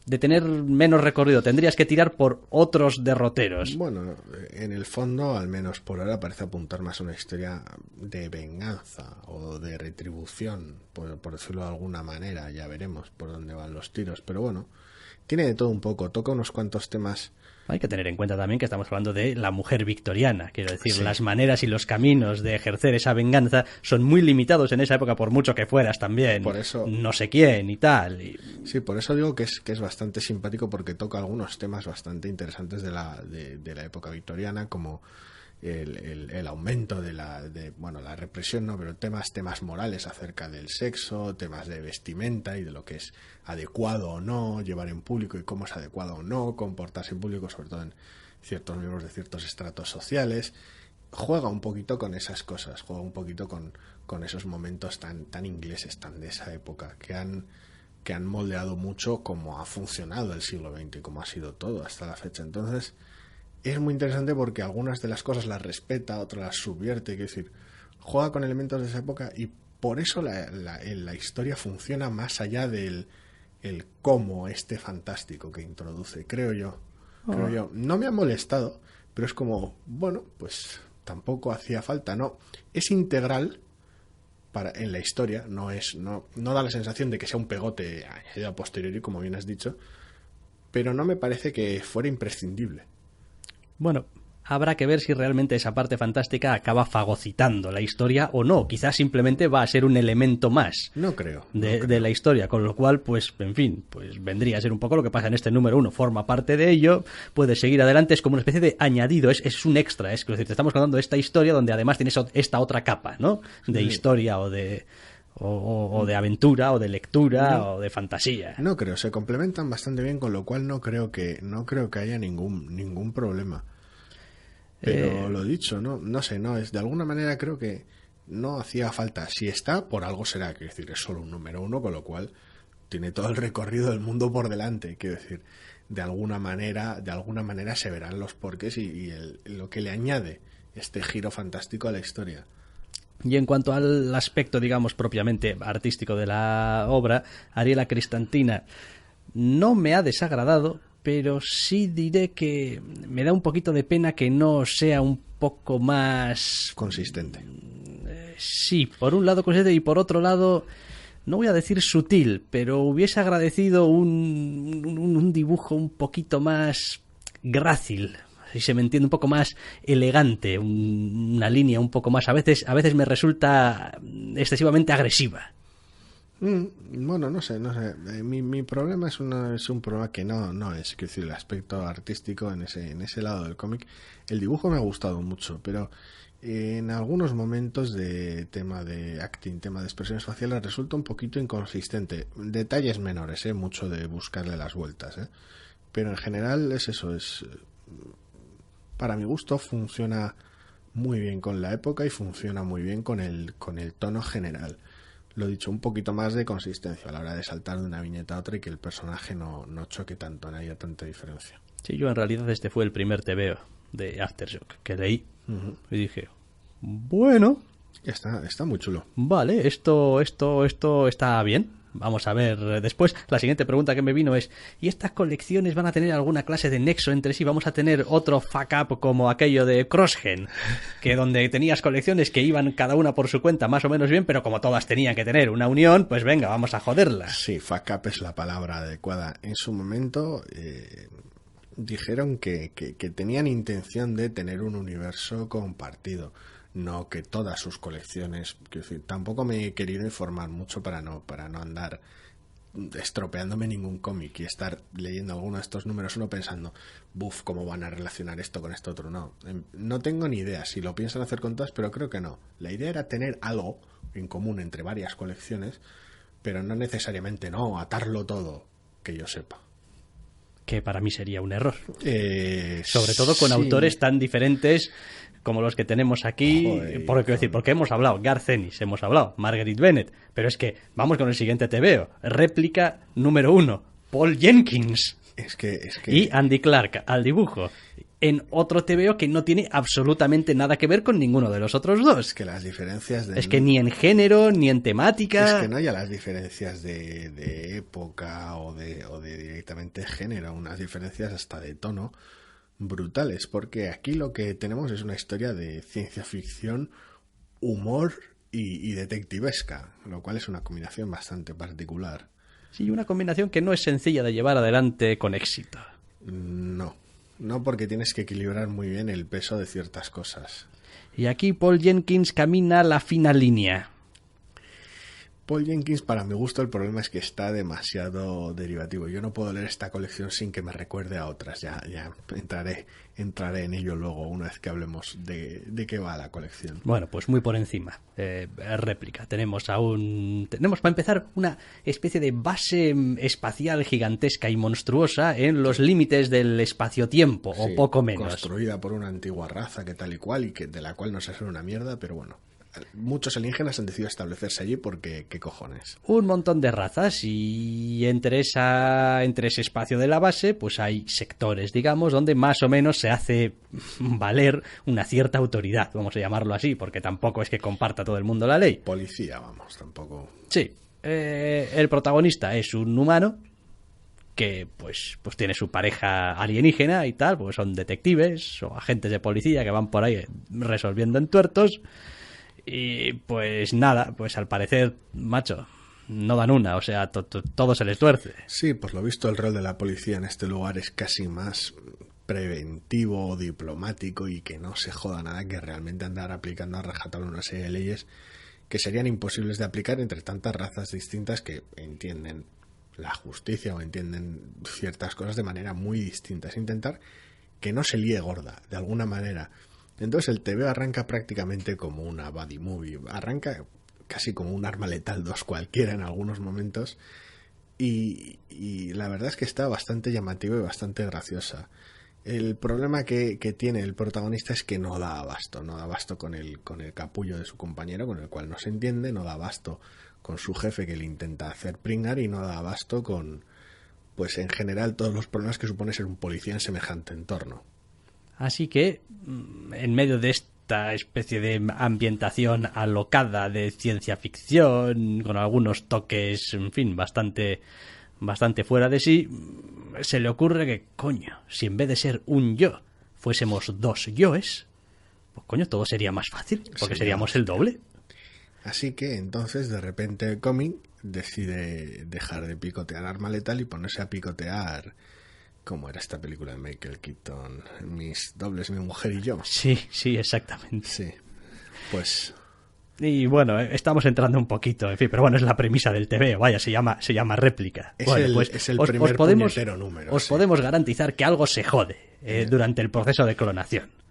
Speaker 1: de tener menos recorrido. Tendrías que tirar por otros derroteros.
Speaker 2: Bueno, en el fondo, al menos por ahora, parece apuntar más a una historia de venganza o de retribución, por decirlo de alguna manera. Ya veremos por dónde van los tiros. Pero bueno, tiene de todo un poco. Toca unos cuantos temas.
Speaker 1: Hay que tener en cuenta también que estamos hablando de la mujer victoriana. Quiero decir, las maneras y los caminos de ejercer esa venganza son muy limitados en esa época, por mucho que fueras también
Speaker 2: por eso,
Speaker 1: no sé quién y tal.
Speaker 2: Sí, por eso digo que es bastante simpático, porque toca algunos temas bastante interesantes de la época victoriana, como el aumento de la represión, no, pero temas morales acerca del sexo, temas de vestimenta y de lo que es adecuado o no llevar en público y cómo es adecuado o no comportarse en público, sobre todo en ciertos miembros de ciertos estratos sociales. Juega un poquito con esas cosas, juega un poquito con esos momentos tan ingleses, tan de esa época, que han moldeado mucho cómo ha funcionado el siglo XX y cómo ha sido todo hasta la fecha. Entonces es muy interesante porque algunas de las cosas las respeta, otras las subvierte, es decir, juega con elementos de esa época y por eso la historia funciona más allá del el cómo fantástico que introduce, creo yo. No me ha molestado, pero es como, bueno, pues tampoco hacía falta, ¿no? Es integral en la historia, no da la sensación de que sea un pegote añadido a posteriori, como bien has dicho, pero no me parece que fuera imprescindible.
Speaker 1: Bueno, habrá que ver si realmente esa parte fantástica acaba fagocitando la historia o no. Quizás simplemente va a ser un elemento más.
Speaker 2: No creo.
Speaker 1: De la historia, con lo cual, pues, en fin, pues vendría a ser un poco lo que pasa en este número 1. Forma parte de ello, puede seguir adelante, es como una especie de añadido, es un extra. Es decir, te estamos contando esta historia donde además tienes esta otra capa, ¿no? De historia o de aventura, o de lectura, o de fantasía.
Speaker 2: No creo, se complementan bastante bien, con lo cual no creo que haya ningún problema. Pero lo dicho, no sé, de alguna manera creo que no hacía falta. Si está, por algo será, quiero decir, es solo un número 1, con lo cual tiene todo el recorrido del mundo por delante, quiero decir, de alguna manera se verán los porqués y lo que le añade este giro fantástico a la historia.
Speaker 1: Y en cuanto al aspecto, digamos, propiamente artístico de la obra, Ariela Cristantina no me ha desagradado, pero sí diré que me da un poquito de pena que no sea un poco más...
Speaker 2: consistente.
Speaker 1: Sí, por un lado consistente y por otro lado, no voy a decir sutil, pero hubiese agradecido un dibujo un poquito más grácil, si se me entiende, un poco más elegante, una línea un poco más... A veces me resulta excesivamente agresiva.
Speaker 2: Bueno, no sé. Mi problema es un problema que no es, quiero decir, el aspecto artístico en ese lado del cómic. El dibujo me ha gustado mucho, pero en algunos momentos de tema de acting, tema de expresiones faciales, resulta un poquito inconsistente. Detalles menores, mucho de buscarle las vueltas, pero en general es eso, para mi gusto funciona muy bien con la época y funciona muy bien con el tono general. Lo dicho, un poquito más de consistencia a la hora de saltar de una viñeta a otra y que el personaje no choque tanto, no haya tanta diferencia.
Speaker 1: Sí, yo en realidad este fue el primer TVO de Aftershock que leí y dije, bueno,
Speaker 2: está muy chulo.
Speaker 1: Vale, esto está bien. Vamos a ver después. La siguiente pregunta que me vino es, ¿y estas colecciones van a tener alguna clase de nexo entre sí? ¿Vamos a tener otro fuck up como aquello de CrossGen? Que donde tenías colecciones que iban cada una por su cuenta más o menos bien, pero como todas tenían que tener una unión, pues venga, vamos a joderlas.
Speaker 2: Sí, fuck up es la palabra adecuada. En su momento dijeron que tenían intención de tener un universo compartido. No que todas sus colecciones, quiero decir, tampoco me he querido informar mucho para no andar estropeándome ningún cómic y estar leyendo alguno de estos números uno pensando, buf, ¿cómo van a relacionar esto con esto otro? No tengo ni idea si lo piensan hacer con todas, pero creo que no. La idea era tener algo en común entre varias colecciones, pero no necesariamente atarlo todo, que yo sepa.
Speaker 1: Que para mí sería un error. Sobre todo con autores tan diferentes como los que tenemos aquí. Porque hemos hablado Garth Ennis, hemos hablado Marguerite Bennett, pero es que vamos con el siguiente TVO. Réplica número 1, Paul Jenkins.
Speaker 2: Es que...
Speaker 1: Y Andy Clark al dibujo. En otro TVO que no tiene absolutamente nada que ver con ninguno de los otros dos.
Speaker 2: Es que las diferencias
Speaker 1: Es que ni en género, ni en temática...
Speaker 2: Es que no haya las diferencias de época o de directamente género, unas diferencias hasta de tono brutales, porque aquí lo que tenemos es una historia de ciencia ficción, humor y detectivesca, lo cual es una combinación bastante particular.
Speaker 1: Sí, una combinación que no es sencilla de llevar adelante con éxito.
Speaker 2: No, porque tienes que equilibrar muy bien el peso de ciertas cosas.
Speaker 1: Y aquí Paul Jenkins camina la fina línea.
Speaker 2: Paul Jenkins, para mi gusto, el problema es que está demasiado derivativo. Yo no puedo leer esta colección sin que me recuerde a otras. Ya entraré en ello luego, una vez que hablemos de qué va la colección.
Speaker 1: Bueno, pues muy por encima. Réplica. Tenemos para empezar una especie de base espacial gigantesca y monstruosa en los límites del espacio-tiempo, o poco menos.
Speaker 2: Construida por una antigua raza que tal y cual, y que de la cual no se hace una mierda, pero bueno. muchos alienígenas han decidido establecerse allí porque, ¿qué cojones?
Speaker 1: Un montón de razas y entre ese espacio de la base pues hay sectores, digamos, donde más o menos se hace valer una cierta autoridad, vamos a llamarlo así, porque tampoco es que comparta todo el mundo la ley.
Speaker 2: Policía, vamos, tampoco.
Speaker 1: Sí, el protagonista es un humano que pues tiene su pareja alienígena y tal, pues son detectives o agentes de policía que van por ahí resolviendo entuertos. Y pues nada, pues al parecer, macho, no dan una, o sea, todo se les tuerce.
Speaker 2: Sí, por lo visto el rol de la policía en este lugar es casi más preventivo o diplomático y que no se joda nada que realmente andar aplicando a rajatabla una serie de leyes que serían imposibles de aplicar entre tantas razas distintas que entienden la justicia o entienden ciertas cosas de manera muy distinta. Es intentar que no se líe gorda, de alguna manera. Entonces el TVO arranca prácticamente como una buddy movie, arranca casi como un Arma Letal 2 cualquiera en algunos momentos y la verdad es que está bastante llamativa y bastante graciosa. El problema que tiene el protagonista es que no da abasto con el capullo de su compañero, con el cual no se entiende, no da abasto con su jefe que le intenta hacer pringar y no da abasto con, pues en general, todos los problemas que supone ser un policía en semejante entorno.
Speaker 1: Así que, en medio de esta especie de ambientación alocada de ciencia ficción, con algunos toques, en fin, bastante fuera de sí, se le ocurre que, coño, si en vez de ser un yo fuésemos dos yoes, pues coño, todo sería más fácil, porque seríamos el doble.
Speaker 2: Así que entonces, de repente, el cómic decide dejar de picotear Arma Letal y ponerse a picotear... ¿Cómo era esta película de Michael Keaton? Mis dobles, mi mujer y yo.
Speaker 1: Sí, exactamente.
Speaker 2: Sí, pues...
Speaker 1: Y bueno, estamos entrando un poquito, en fin, pero bueno, es la premisa del TV, vaya, se llama réplica.
Speaker 2: Es el primer puñetero número.
Speaker 1: Os podemos garantizar que algo se jode durante el proceso de clonación.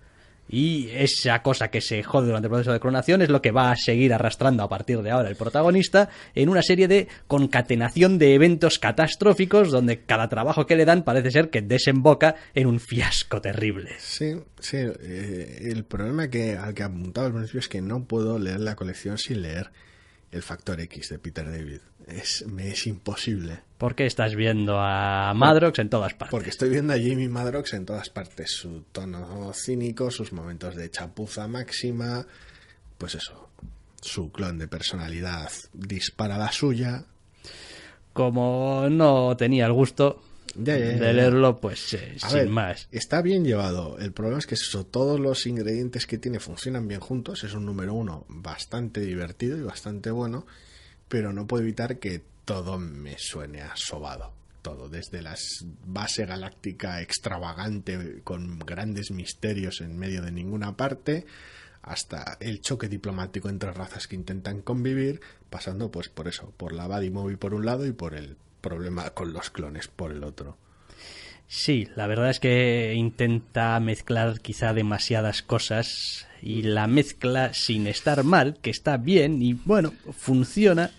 Speaker 1: Y esa cosa que se jode durante el proceso de clonación es lo que va a seguir arrastrando a partir de ahora el protagonista en una serie de concatenación de eventos catastróficos donde cada trabajo que le dan parece ser que desemboca en un fiasco terrible.
Speaker 2: Sí, el problema al que apuntaba al principio es que no puedo leer la colección sin leer El Factor X de Peter David. Me es imposible.
Speaker 1: ¿Por qué estás viendo a Madrox en todas partes?
Speaker 2: Porque estoy viendo a Jamie Madrox en todas partes. Su tono cínico, sus momentos de chapuza máxima, pues eso, su clon de personalidad dispara la suya.
Speaker 1: Como no tenía el gusto de leerlo, pues más.
Speaker 2: Está bien llevado. El problema es que todos los ingredientes que tiene funcionan bien juntos. Es un número uno bastante divertido y bastante bueno, pero no puedo evitar que todo me suene a sobado. Todo, desde la base galáctica extravagante con grandes misterios en medio de ninguna parte, hasta el choque diplomático entre razas que intentan convivir, pasando pues por eso, por la buddy movie por un lado y por el problema con los clones por el otro.
Speaker 1: Sí, la verdad es que intenta mezclar quizá demasiadas cosas y la mezcla sin estar mal, que está bien y bueno, funciona,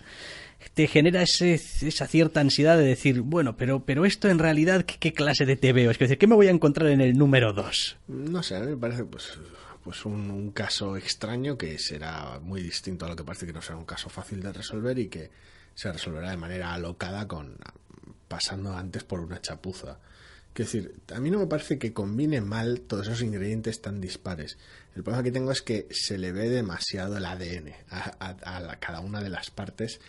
Speaker 1: te genera esa cierta ansiedad de decir, bueno, pero esto en realidad, ¿qué clase de TVO? Es decir, ¿qué me voy a encontrar en el número 2?
Speaker 2: No sé, a mí me parece pues un caso extraño que será muy distinto a lo que parece que no será un caso fácil de resolver y que se resolverá de manera alocada pasando antes por una chapuza. Quiero decir, a mí no me parece que combine mal todos esos ingredientes tan dispares. El problema que tengo es que se le ve demasiado el ADN a cada una de las partes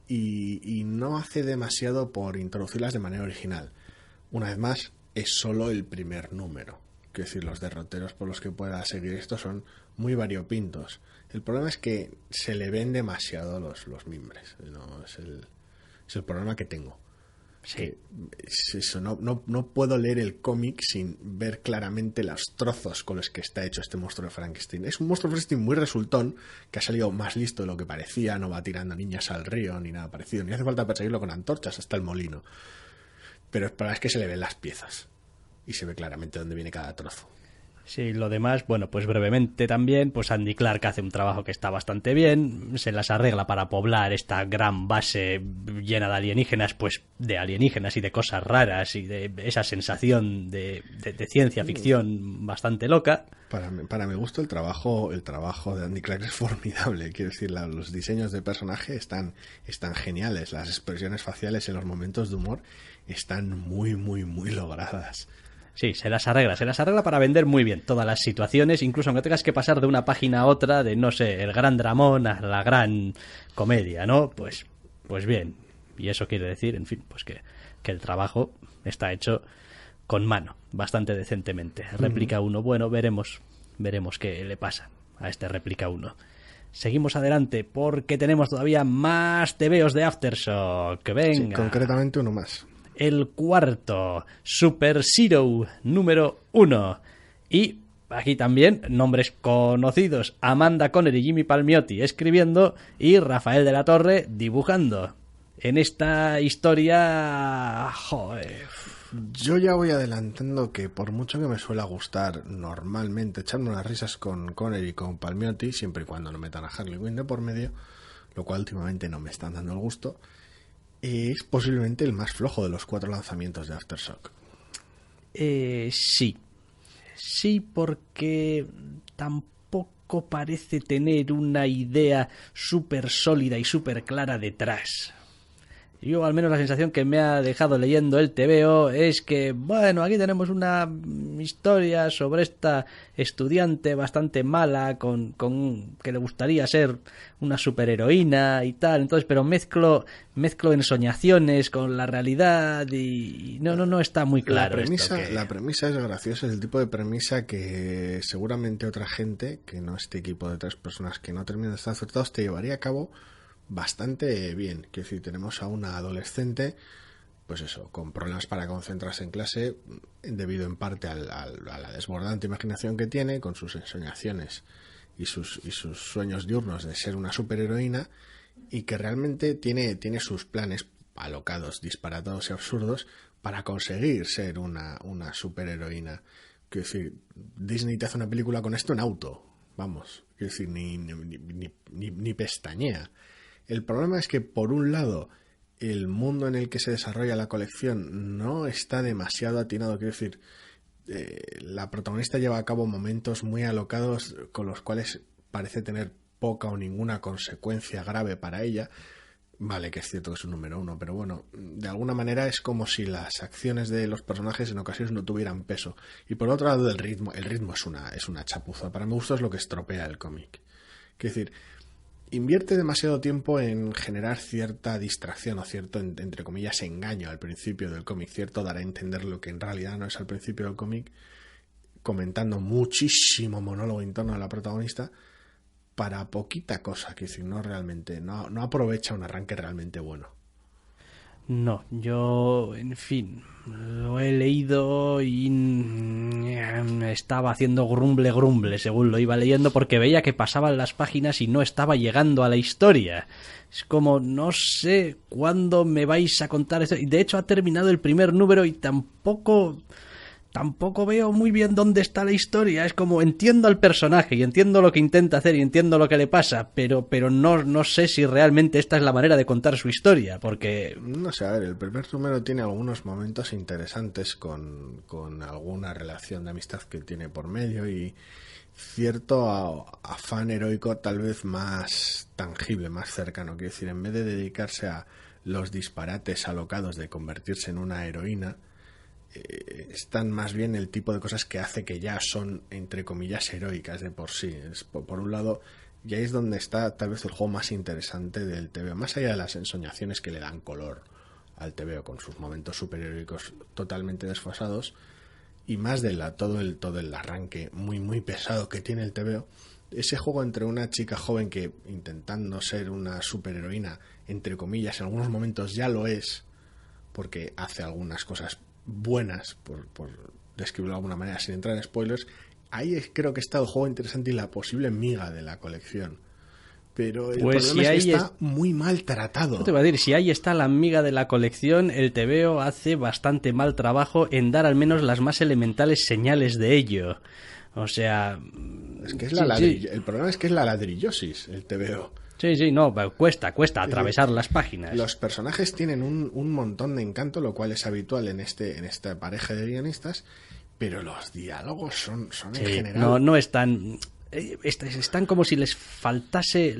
Speaker 2: y no hace demasiado por introducirlas de manera original. Una vez más, es solo el primer número. Quiero decir, los derroteros por los que pueda seguir esto son muy variopintos. El problema es que se le ven demasiado los mimbres. No, es el problema que tengo.
Speaker 1: Sí.
Speaker 2: Es eso, no puedo leer el cómic sin ver claramente los trozos con los que está hecho este monstruo de Frankenstein. Es un monstruo de Frankenstein muy resultón, que ha salido más listo de lo que parecía, no va tirando niñas al río ni nada parecido, ni hace falta perseguirlo con antorchas hasta el molino. Pero es que se le ven las piezas y se ve claramente dónde viene cada trozo.
Speaker 1: Sí, lo demás, bueno, pues brevemente también, pues Andy Clark hace un trabajo que está bastante bien, se las arregla para poblar esta gran base llena de alienígenas, pues de alienígenas y de cosas raras y de esa sensación de ciencia ficción bastante loca.
Speaker 2: Para mi gusto el trabajo de Andy Clark es formidable, quiero decir, los diseños de personaje están geniales, las expresiones faciales en los momentos de humor están muy, muy, muy logradas.
Speaker 1: Sí, se las arregla para vender muy bien todas las situaciones, incluso aunque tengas que pasar de una página a otra, de, no sé, el gran dramón a la gran comedia, ¿no? Pues bien. Y eso quiere decir, en fin, pues que el trabajo está hecho con mano, bastante decentemente. Réplica 1, bueno, veremos qué le pasa a este Réplica 1. Seguimos adelante porque tenemos todavía más tebeos de Aftershock. Venga.
Speaker 2: Sí, concretamente uno más.
Speaker 1: El cuarto, Super Zero número 1. Y aquí también nombres conocidos: Amanda Conner y Jimmy Palmiotti escribiendo y Rafael de la Torre dibujando. En esta historia... Joder.
Speaker 2: Yo ya voy adelantando que por mucho que me suele gustar normalmente echarme unas risas con Conner y con Palmiotti, siempre y cuando no metan a Harley Quinn de por medio, lo cual últimamente no me están dando el gusto, es posiblemente el más flojo de los 4 lanzamientos de Aftershock.
Speaker 1: Sí, porque tampoco parece tener una idea súper sólida y súper clara detrás. Yo, al menos, la sensación que me ha dejado leyendo el TVO es que, bueno, aquí tenemos una historia sobre esta estudiante bastante mala con que le gustaría ser una superheroína y tal, entonces, pero mezclo ensoñaciones con la realidad y no está muy claro.
Speaker 2: La premisa es graciosa, es el tipo de premisa que seguramente otra gente, que no este equipo de 3 personas que no terminan de estar acertados, te llevaría a cabo bastante bien. Quiero decir, tenemos a una adolescente, pues eso, con problemas para concentrarse en clase, debido en parte a la desbordante imaginación que tiene, con sus ensoñaciones y sus sueños diurnos de ser una superheroína, y que realmente tiene sus planes alocados, disparatados y absurdos para conseguir ser una superheroína. Quiero decir, Disney te hace una película con esto en auto, vamos, quiero decir, ni pestañea. El problema es que, por un lado, el mundo en el que se desarrolla la colección no está demasiado atinado. Quiero decir, la protagonista lleva a cabo momentos muy alocados con los cuales parece tener poca o ninguna consecuencia grave para ella. Vale, que es cierto que es un número 1, pero bueno, de alguna manera es como si las acciones de los personajes en ocasiones no tuvieran peso. Y por otro lado, el ritmo es una chapuza. Para mi gusto es lo que estropea el cómic. Quiero decir, invierte demasiado tiempo en generar cierta distracción o cierto, entre comillas, engaño al principio del cómic, cierto dar a entender lo que en realidad no es al principio del cómic, comentando muchísimo monólogo en torno a la protagonista para poquita cosa, que si no realmente no aprovecha un arranque realmente bueno.
Speaker 1: No, yo, en fin, lo he leído y estaba haciendo grumble según lo iba leyendo, porque veía que pasaban las páginas y no estaba llegando a la historia. Es como, no sé cuándo me vais a contar esto. Y de hecho ha terminado el primer número y tampoco veo muy bien dónde está la historia. Es como, entiendo al personaje y entiendo lo que intenta hacer y entiendo lo que le pasa, pero no sé si realmente esta es la manera de contar su historia, porque...
Speaker 2: No sé, a ver, el primer número tiene algunos momentos interesantes con alguna relación de amistad que tiene por medio y cierto afán heroico tal vez más tangible, más cercano. Quiero decir, en vez de dedicarse a los disparates alocados de convertirse en una heroína, están más bien el tipo de cosas que hace que ya son, entre comillas, heroicas de por sí. Por un lado, ya es donde está tal vez el juego más interesante del TVO, más allá de las ensoñaciones que le dan color al TVO con sus momentos superheroicos totalmente desfasados, y más de todo el arranque muy muy pesado que tiene el TVO. Ese juego entre una chica joven que, intentando ser una superheroína, entre comillas, en algunos momentos ya lo es, porque hace algunas cosas buenas, por describirlo de alguna manera sin entrar en spoilers. Ahí creo que está el juego interesante y la posible miga de la colección, pero el problema es que está muy mal tratado.
Speaker 1: No te voy a decir, si ahí está la miga de la colección, el TVO hace bastante mal trabajo en dar al menos las más elementales señales de ello. O sea...
Speaker 2: Es que es el problema es que es la ladrillosis, el TVO.
Speaker 1: Sí, no, cuesta atravesar las páginas.
Speaker 2: Los personajes tienen un montón de encanto, lo cual es habitual en esta pareja de guionistas, pero los diálogos son en general...
Speaker 1: No están... Están como si les faltase...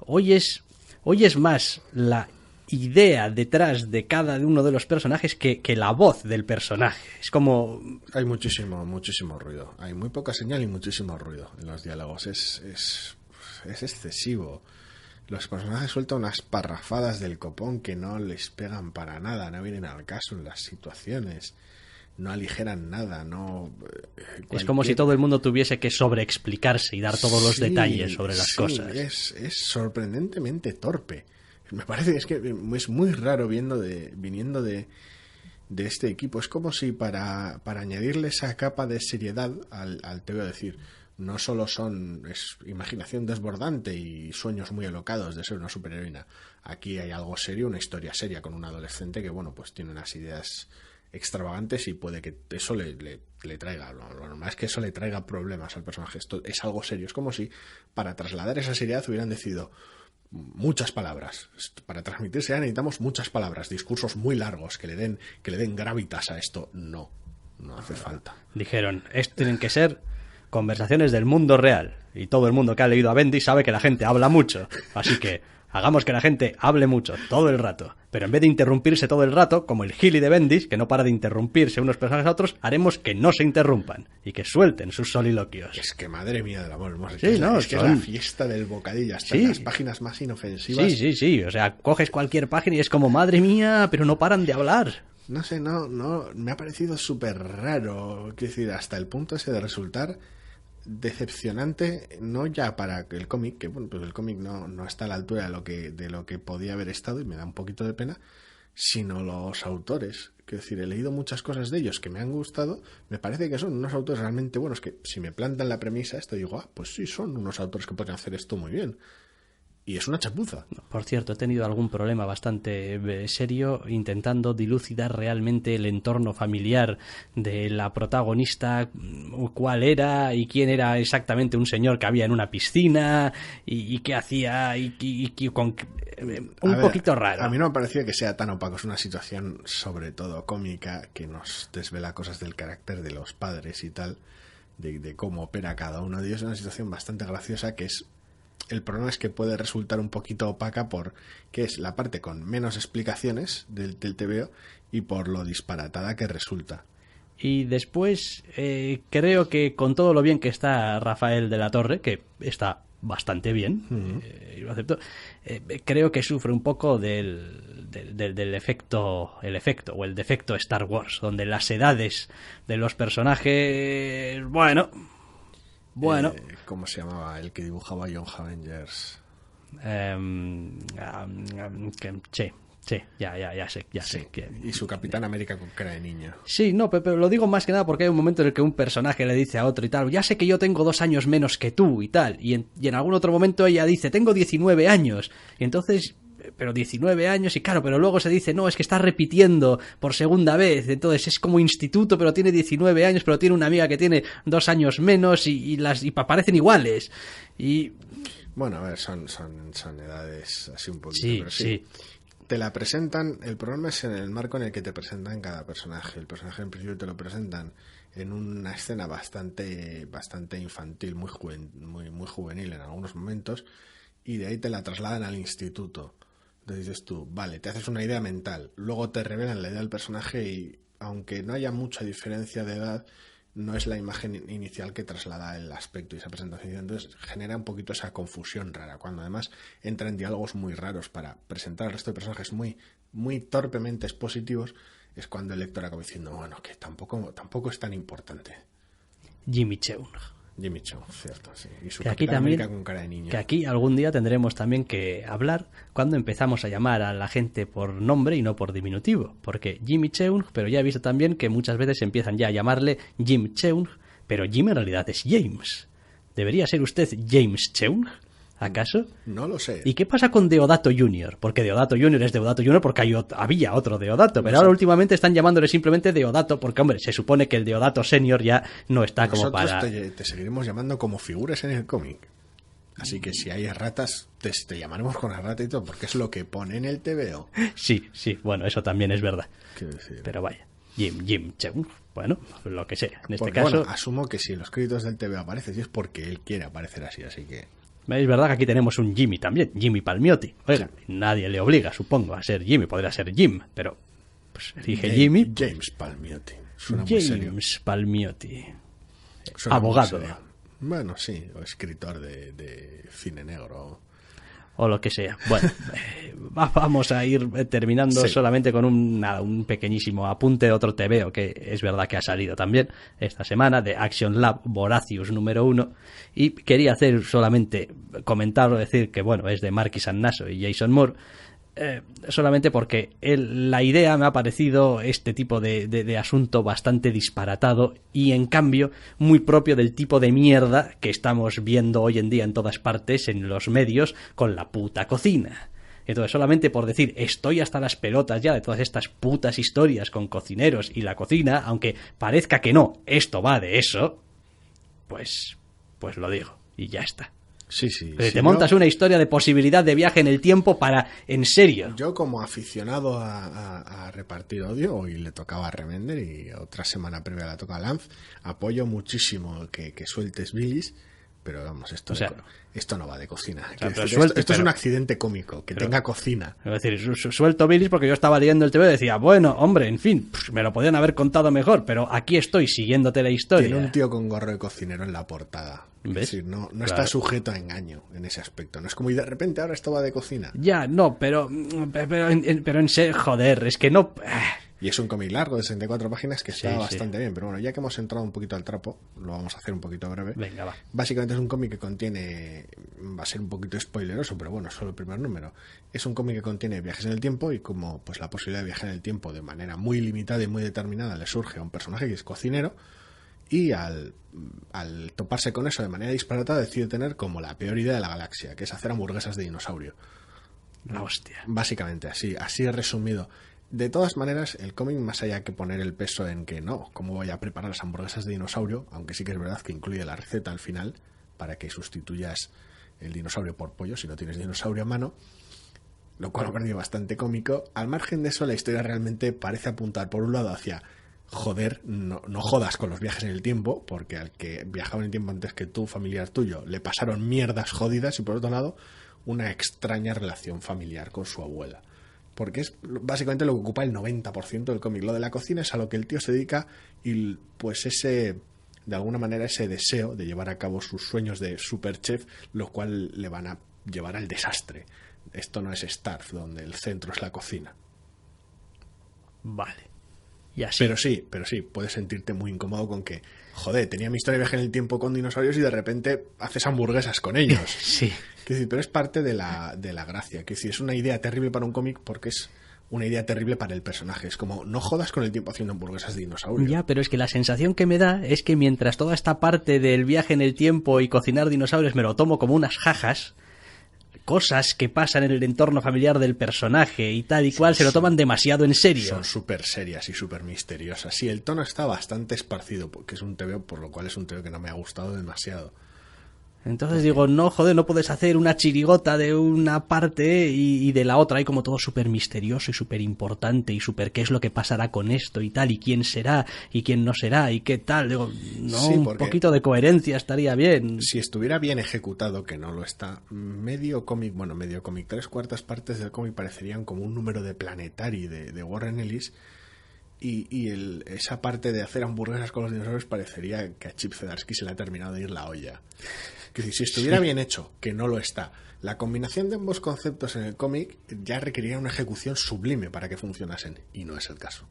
Speaker 1: Hoy es más la idea detrás de cada uno de los personajes que la voz del personaje. Es como...
Speaker 2: Hay muchísimo ruido. Hay muy poca señal y muchísimo ruido en los diálogos. Es excesivo. Los personajes sueltan unas parrafadas del copón que no les pegan para nada, no vienen al caso en las situaciones, no aligeran nada,
Speaker 1: Es como si todo el mundo tuviese que sobreexplicarse y dar todos los detalles sobre las cosas.
Speaker 2: Es sorprendentemente torpe. Me parece que es muy raro viniendo de este equipo. Es como si para añadirle esa capa de seriedad al te voy a decir, no solo es imaginación desbordante y sueños muy alocados de ser una superheroína. Aquí hay algo serio, una historia seria con un adolescente que, pues tiene unas ideas extravagantes y puede que eso le traiga, lo normal es que eso le traiga problemas al personaje. Esto es algo serio. Es como si para trasladar esa seriedad hubieran decidido muchas palabras. Para transmitirse ya necesitamos muchas palabras, discursos muy largos que le den gravitas a esto. No hace falta.
Speaker 1: Dijeron, esto tienen que ser conversaciones del mundo real. Y todo el mundo que ha leído a Bendis sabe que la gente habla mucho. Así que hagamos que la gente hable mucho, todo el rato. Pero en vez de interrumpirse todo el rato, como el Gili de Bendis, que no para de interrumpirse unos personajes a otros, haremos que no se interrumpan y que suelten sus soliloquios.
Speaker 2: Es que madre mía del amor hermoso.
Speaker 1: Sí,
Speaker 2: es la fiesta del bocadillo, hasta en las páginas más inofensivas.
Speaker 1: Sí. O sea, coges cualquier página y es como, madre mía, pero no paran de hablar.
Speaker 2: No sé, me ha parecido súper raro. Quiero decir, hasta el punto ese de resultar decepcionante, no ya para el cómic, que pues el cómic no está a la altura de lo que podía haber estado y me da un poquito de pena, sino los autores. Quiero decir, he leído muchas cosas de ellos que me han gustado, me parece que son unos autores realmente buenos, que si me plantan la premisa esto digo, pues sí, son unos autores que pueden hacer esto muy bien. Y es una chapuza.
Speaker 1: Por cierto, he tenido algún problema bastante serio intentando dilucidar realmente el entorno familiar de la protagonista, cuál era y quién era exactamente un señor que había en una piscina y qué hacía y poquito raro.
Speaker 2: A mí no me parecía que sea tan opaco. Es una situación sobre todo cómica que nos desvela cosas del carácter de los padres y tal, de cómo opera cada uno de ellos. Es una situación bastante graciosa que es... El problema es que puede resultar un poquito opaca que es la parte con menos explicaciones del TVO y por lo disparatada que resulta.
Speaker 1: Y después creo que con todo lo bien que está Rafael de la Torre, que está bastante bien, lo acepto, creo que sufre un poco del efecto, el defecto Star Wars, donde las edades de los personajes, bueno...
Speaker 2: ¿Cómo se llamaba el que dibujaba Young Avengers?
Speaker 1: Sí, ya sé.
Speaker 2: Y su Capitán América con cara de niño.
Speaker 1: Sí, no, pero lo digo más que nada porque hay un momento en el que un personaje le dice a otro y tal, ya sé que yo tengo 2 años menos que tú y tal, y en algún otro momento ella dice, tengo 19 años, y entonces... Pero 19 años y claro, pero luego se dice, no, es que está repitiendo por segunda vez, entonces es como instituto, pero tiene 19 años, pero tiene una amiga que tiene 2 años menos y parecen iguales. Y...
Speaker 2: Bueno, a ver, son edades así un poquito,
Speaker 1: sí,
Speaker 2: pero sí. Te la presentan, el problema es en el marco en el que te presentan cada personaje. El personaje en principio te lo presentan en una escena bastante infantil, muy juvenil en algunos momentos, y de ahí te la trasladan al instituto. Entonces dices tú, vale, te haces una idea mental, luego te revelan la idea del personaje y aunque no haya mucha diferencia de edad, no es la imagen inicial que traslada el aspecto y esa presentación. Entonces genera un poquito esa confusión rara, cuando además entra en diálogos muy raros para presentar al resto de personajes muy torpemente expositivos, es cuando el lector acaba diciendo, bueno, que tampoco es tan importante.
Speaker 1: Jimmy Cheung,
Speaker 2: cierto, sí. Y su
Speaker 1: que aquí
Speaker 2: Capitán
Speaker 1: también,
Speaker 2: América con cara de niño.
Speaker 1: Que aquí algún día tendremos también que hablar cuando empezamos a llamar a la gente por nombre y no por diminutivo. Porque Jimmy Cheung, pero ya he visto también que muchas veces empiezan ya a llamarle Jim Cheung, pero Jim en realidad es James. ¿Debería ser usted James Cheung? ¿Acaso?
Speaker 2: No lo sé.
Speaker 1: ¿Y qué pasa con Deodato Jr.? Porque Deodato Jr. es Deodato Jr. porque había otro Deodato, pero ahora últimamente están llamándole simplemente Deodato porque, hombre, se supone que el Deodato Senior ya no está como para...
Speaker 2: Nosotros te seguiremos llamando como figuras en el cómic. Así que si hay ratas, te llamaremos con la rata y todo, porque es lo que pone en el TVO.
Speaker 1: Sí, bueno, eso también es verdad.
Speaker 2: Quiero decir...
Speaker 1: Pero vaya, Jim Cheung, bueno, lo que sea. En este
Speaker 2: porque,
Speaker 1: caso...
Speaker 2: bueno, asumo que si en los créditos del TVO aparece, sí es porque él quiere aparecer así que...
Speaker 1: Es verdad que aquí tenemos un Jimmy también, Jimmy Palmiotti. Oiga, nadie le obliga, supongo, a ser Jimmy. Podría ser Jim, pero pues elige Jimmy.
Speaker 2: James Palmiotti. Suena muy serio.
Speaker 1: James Palmiotti.
Speaker 2: Suena
Speaker 1: abogado.
Speaker 2: Bueno, sí, o escritor de cine negro.
Speaker 1: O lo que sea. Bueno, vamos a ir terminando solamente con un pequeñísimo apunte de otro TVO que es verdad que ha salido también esta semana, de Action Lab Voracious número 1, y quería hacer solamente comentar o decir que bueno, es de Marquis Annaso y Jason Moore, solamente porque la idea me ha parecido este tipo de asunto bastante disparatado y en cambio muy propio del tipo de mierda que estamos viendo hoy en día en todas partes en los medios con la puta cocina. Entonces, solamente por decir estoy hasta las pelotas ya de todas estas putas historias con cocineros y la cocina, aunque parezca que no, esto va de eso, pues lo digo y ya está.
Speaker 2: Sí.
Speaker 1: Te montas una historia de posibilidad de viaje en el tiempo para... En serio.
Speaker 2: Yo como aficionado a repartir odio, hoy le tocaba a Remender y otra semana previa la toca a Lanz, apoyo muchísimo que sueltes bilis, pero vamos, esto no va de cocina. Esto es un accidente cómico, que tenga cocina.
Speaker 1: Es decir, suelto bilis porque yo estaba leyendo el TV y decía, bueno, hombre, en fin, me lo podían haber contado mejor, pero aquí estoy siguiéndote la historia.
Speaker 2: Tiene un tío con gorro de cocinero en la portada.
Speaker 1: ¿Ves?
Speaker 2: Es decir, no está sujeto a engaño en ese aspecto. No es como y de repente ahora esto va de cocina.
Speaker 1: Ya, no, pero en serio, joder, es que no...
Speaker 2: Y es un cómic largo de 64 páginas que está bastante bien. Pero bueno, ya que hemos entrado un poquito al trapo, lo vamos a hacer un poquito breve.
Speaker 1: Venga, va.
Speaker 2: Básicamente es un cómic que contiene... Va a ser un poquito spoileroso, pero bueno, solo el primer número. Es un cómic que contiene viajes en el tiempo y como pues la posibilidad de viajar en el tiempo de manera muy limitada y muy determinada le surge a un personaje que es cocinero. Y al toparse con eso de manera disparatada decide tener como la peor idea de la galaxia, que es hacer hamburguesas de dinosaurio.
Speaker 1: La hostia.
Speaker 2: Básicamente, así resumido. De todas maneras, el cómic, más allá que poner el peso en que no, cómo voy a preparar las hamburguesas de dinosaurio, aunque sí que es verdad que incluye la receta al final, para que sustituyas el dinosaurio por pollo si no tienes dinosaurio a mano, lo cual me parece bastante cómico. Al margen de eso, la historia realmente parece apuntar por un lado hacia... Joder, no jodas con los viajes en el tiempo, porque al que viajaba en el tiempo antes que tú, familiar tuyo, le pasaron mierdas jodidas, y por otro lado, una extraña relación familiar con su abuela. Porque es básicamente lo que ocupa el 90% del cómic. Lo de la cocina es a lo que el tío se dedica y pues de alguna manera ese deseo de llevar a cabo sus sueños de superchef, lo cual le van a llevar al desastre. Esto no es Starf, donde el centro es la cocina.
Speaker 1: Vale. Y así.
Speaker 2: Pero sí, puedes sentirte muy incómodo con que, joder, tenía mi historia de viaje en el tiempo con dinosaurios y de repente haces hamburguesas con ellos.
Speaker 1: Sí.
Speaker 2: Pero es parte de la gracia. Es una idea terrible para un cómic porque es una idea terrible para el personaje. Es como, no jodas con el tiempo haciendo hamburguesas de dinosaurio.
Speaker 1: Ya, pero es que la sensación que me da es que mientras toda esta parte del viaje en el tiempo y cocinar dinosaurios me lo tomo como unas jajas, cosas que pasan en el entorno familiar del personaje y tal y cual se lo toman demasiado en serio.
Speaker 2: Son súper serias y súper misteriosas. Sí, el tono está bastante esparcido, porque es un TVO, por lo cual es un TVO que no me ha gustado demasiado.
Speaker 1: Entonces digo, no, joder, no puedes hacer una chirigota de una parte y de la otra. Hay como todo súper misterioso y súper importante y súper qué es lo que pasará con esto y tal, y quién será y quién no será y qué tal. Digo, no, sí, un poquito de coherencia estaría bien.
Speaker 2: Si estuviera bien ejecutado, que no lo está, medio cómic, 3/4 partes del cómic parecerían como un número de Planetary de Warren Ellis. Y esa parte de hacer hamburguesas con los dinosaurios parecería que a Chip Zdarsky se le ha terminado de ir la olla. Que si estuviera bien hecho, que no lo está, la combinación de ambos conceptos en el cómic ya requeriría una ejecución sublime para que funcionasen, y no es el caso.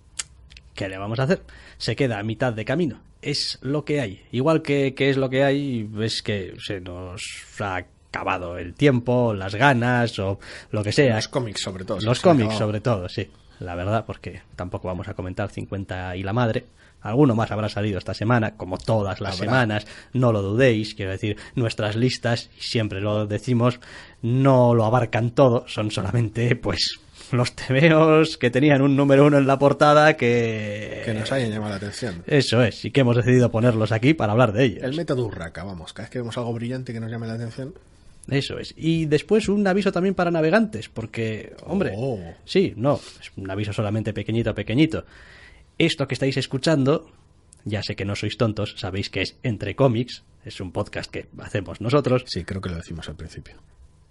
Speaker 1: ¿Qué le vamos a hacer? Se queda a mitad de camino. Es lo que hay. Igual que es lo que hay, es que se nos ha acabado el tiempo, las ganas o lo que sea.
Speaker 2: Los cómics sobre todo.
Speaker 1: Los cómics sobre todo, sí. la verdad, porque tampoco vamos a comentar 50 y la madre. Alguno más habrá salido esta semana, como todas las semanas, no lo dudéis, quiero decir, nuestras listas, y siempre lo decimos, no lo abarcan todo, son solamente, pues, los tebeos que tenían un número 1 en la portada que
Speaker 2: nos hayan llamado la atención.
Speaker 1: Eso es, y que hemos decidido ponerlos aquí para hablar de ellos.
Speaker 2: El método Urraca, vamos, cada vez que vemos algo brillante que nos llame la atención.
Speaker 1: Eso es. Y después un aviso también para navegantes, porque, hombre, sí, no, es un aviso solamente pequeñito. Esto que estáis escuchando, ya sé que no sois tontos, sabéis que es Entre Cómics, es un podcast que hacemos nosotros.
Speaker 2: Sí, creo que lo decimos al principio.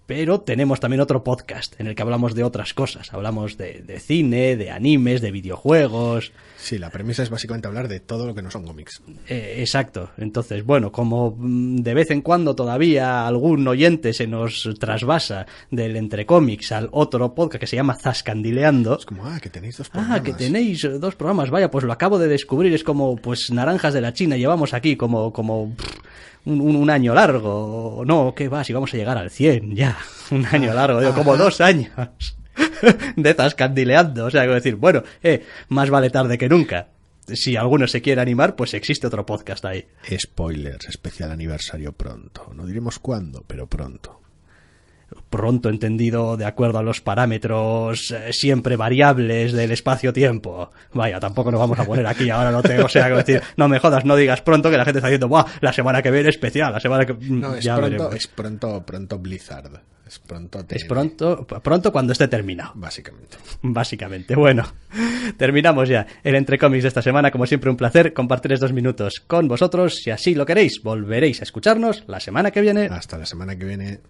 Speaker 1: Pero tenemos también otro podcast en el que hablamos de otras cosas. Hablamos de cine, de animes, de videojuegos.
Speaker 2: Sí, la premisa es básicamente hablar de todo lo que no son cómics.
Speaker 1: Exacto. Entonces, bueno, como de vez en cuando todavía algún oyente se nos trasvasa del Entre Cómics al otro podcast que se llama Zascandileando.
Speaker 2: Es como, que tenéis 2 programas.
Speaker 1: Que tenéis 2 programas. Vaya, pues lo acabo de descubrir. Es como, pues, naranjas de la China. Llevamos aquí como un año largo. No, ¿qué va? Si vamos a llegar al 100 ya. Un año largo, digo, como 2 años de Zascandileando. O sea, quiero decir, bueno, más vale tarde que nunca. Si alguno se quiere animar, pues existe otro podcast ahí.
Speaker 2: Spoilers, especial aniversario pronto. No diremos cuándo, pero pronto.
Speaker 1: Pronto entendido de acuerdo a los parámetros siempre variables del espacio-tiempo. Vaya, tampoco nos vamos a poner aquí ahora, no tengo, o sea, que decir, no me jodas, no digas pronto, que la gente está diciendo, ¡buah! La semana que viene especial, la semana que...
Speaker 2: No, es pronto Blizzard. Es pronto TN.
Speaker 1: Es pronto cuando esté terminado.
Speaker 2: Básicamente.
Speaker 1: Bueno, terminamos ya el Entre Cómics de esta semana. Como siempre, un placer compartir estos minutos con vosotros. Si así lo queréis, volveréis a escucharnos la semana que viene.
Speaker 2: Hasta la semana que viene.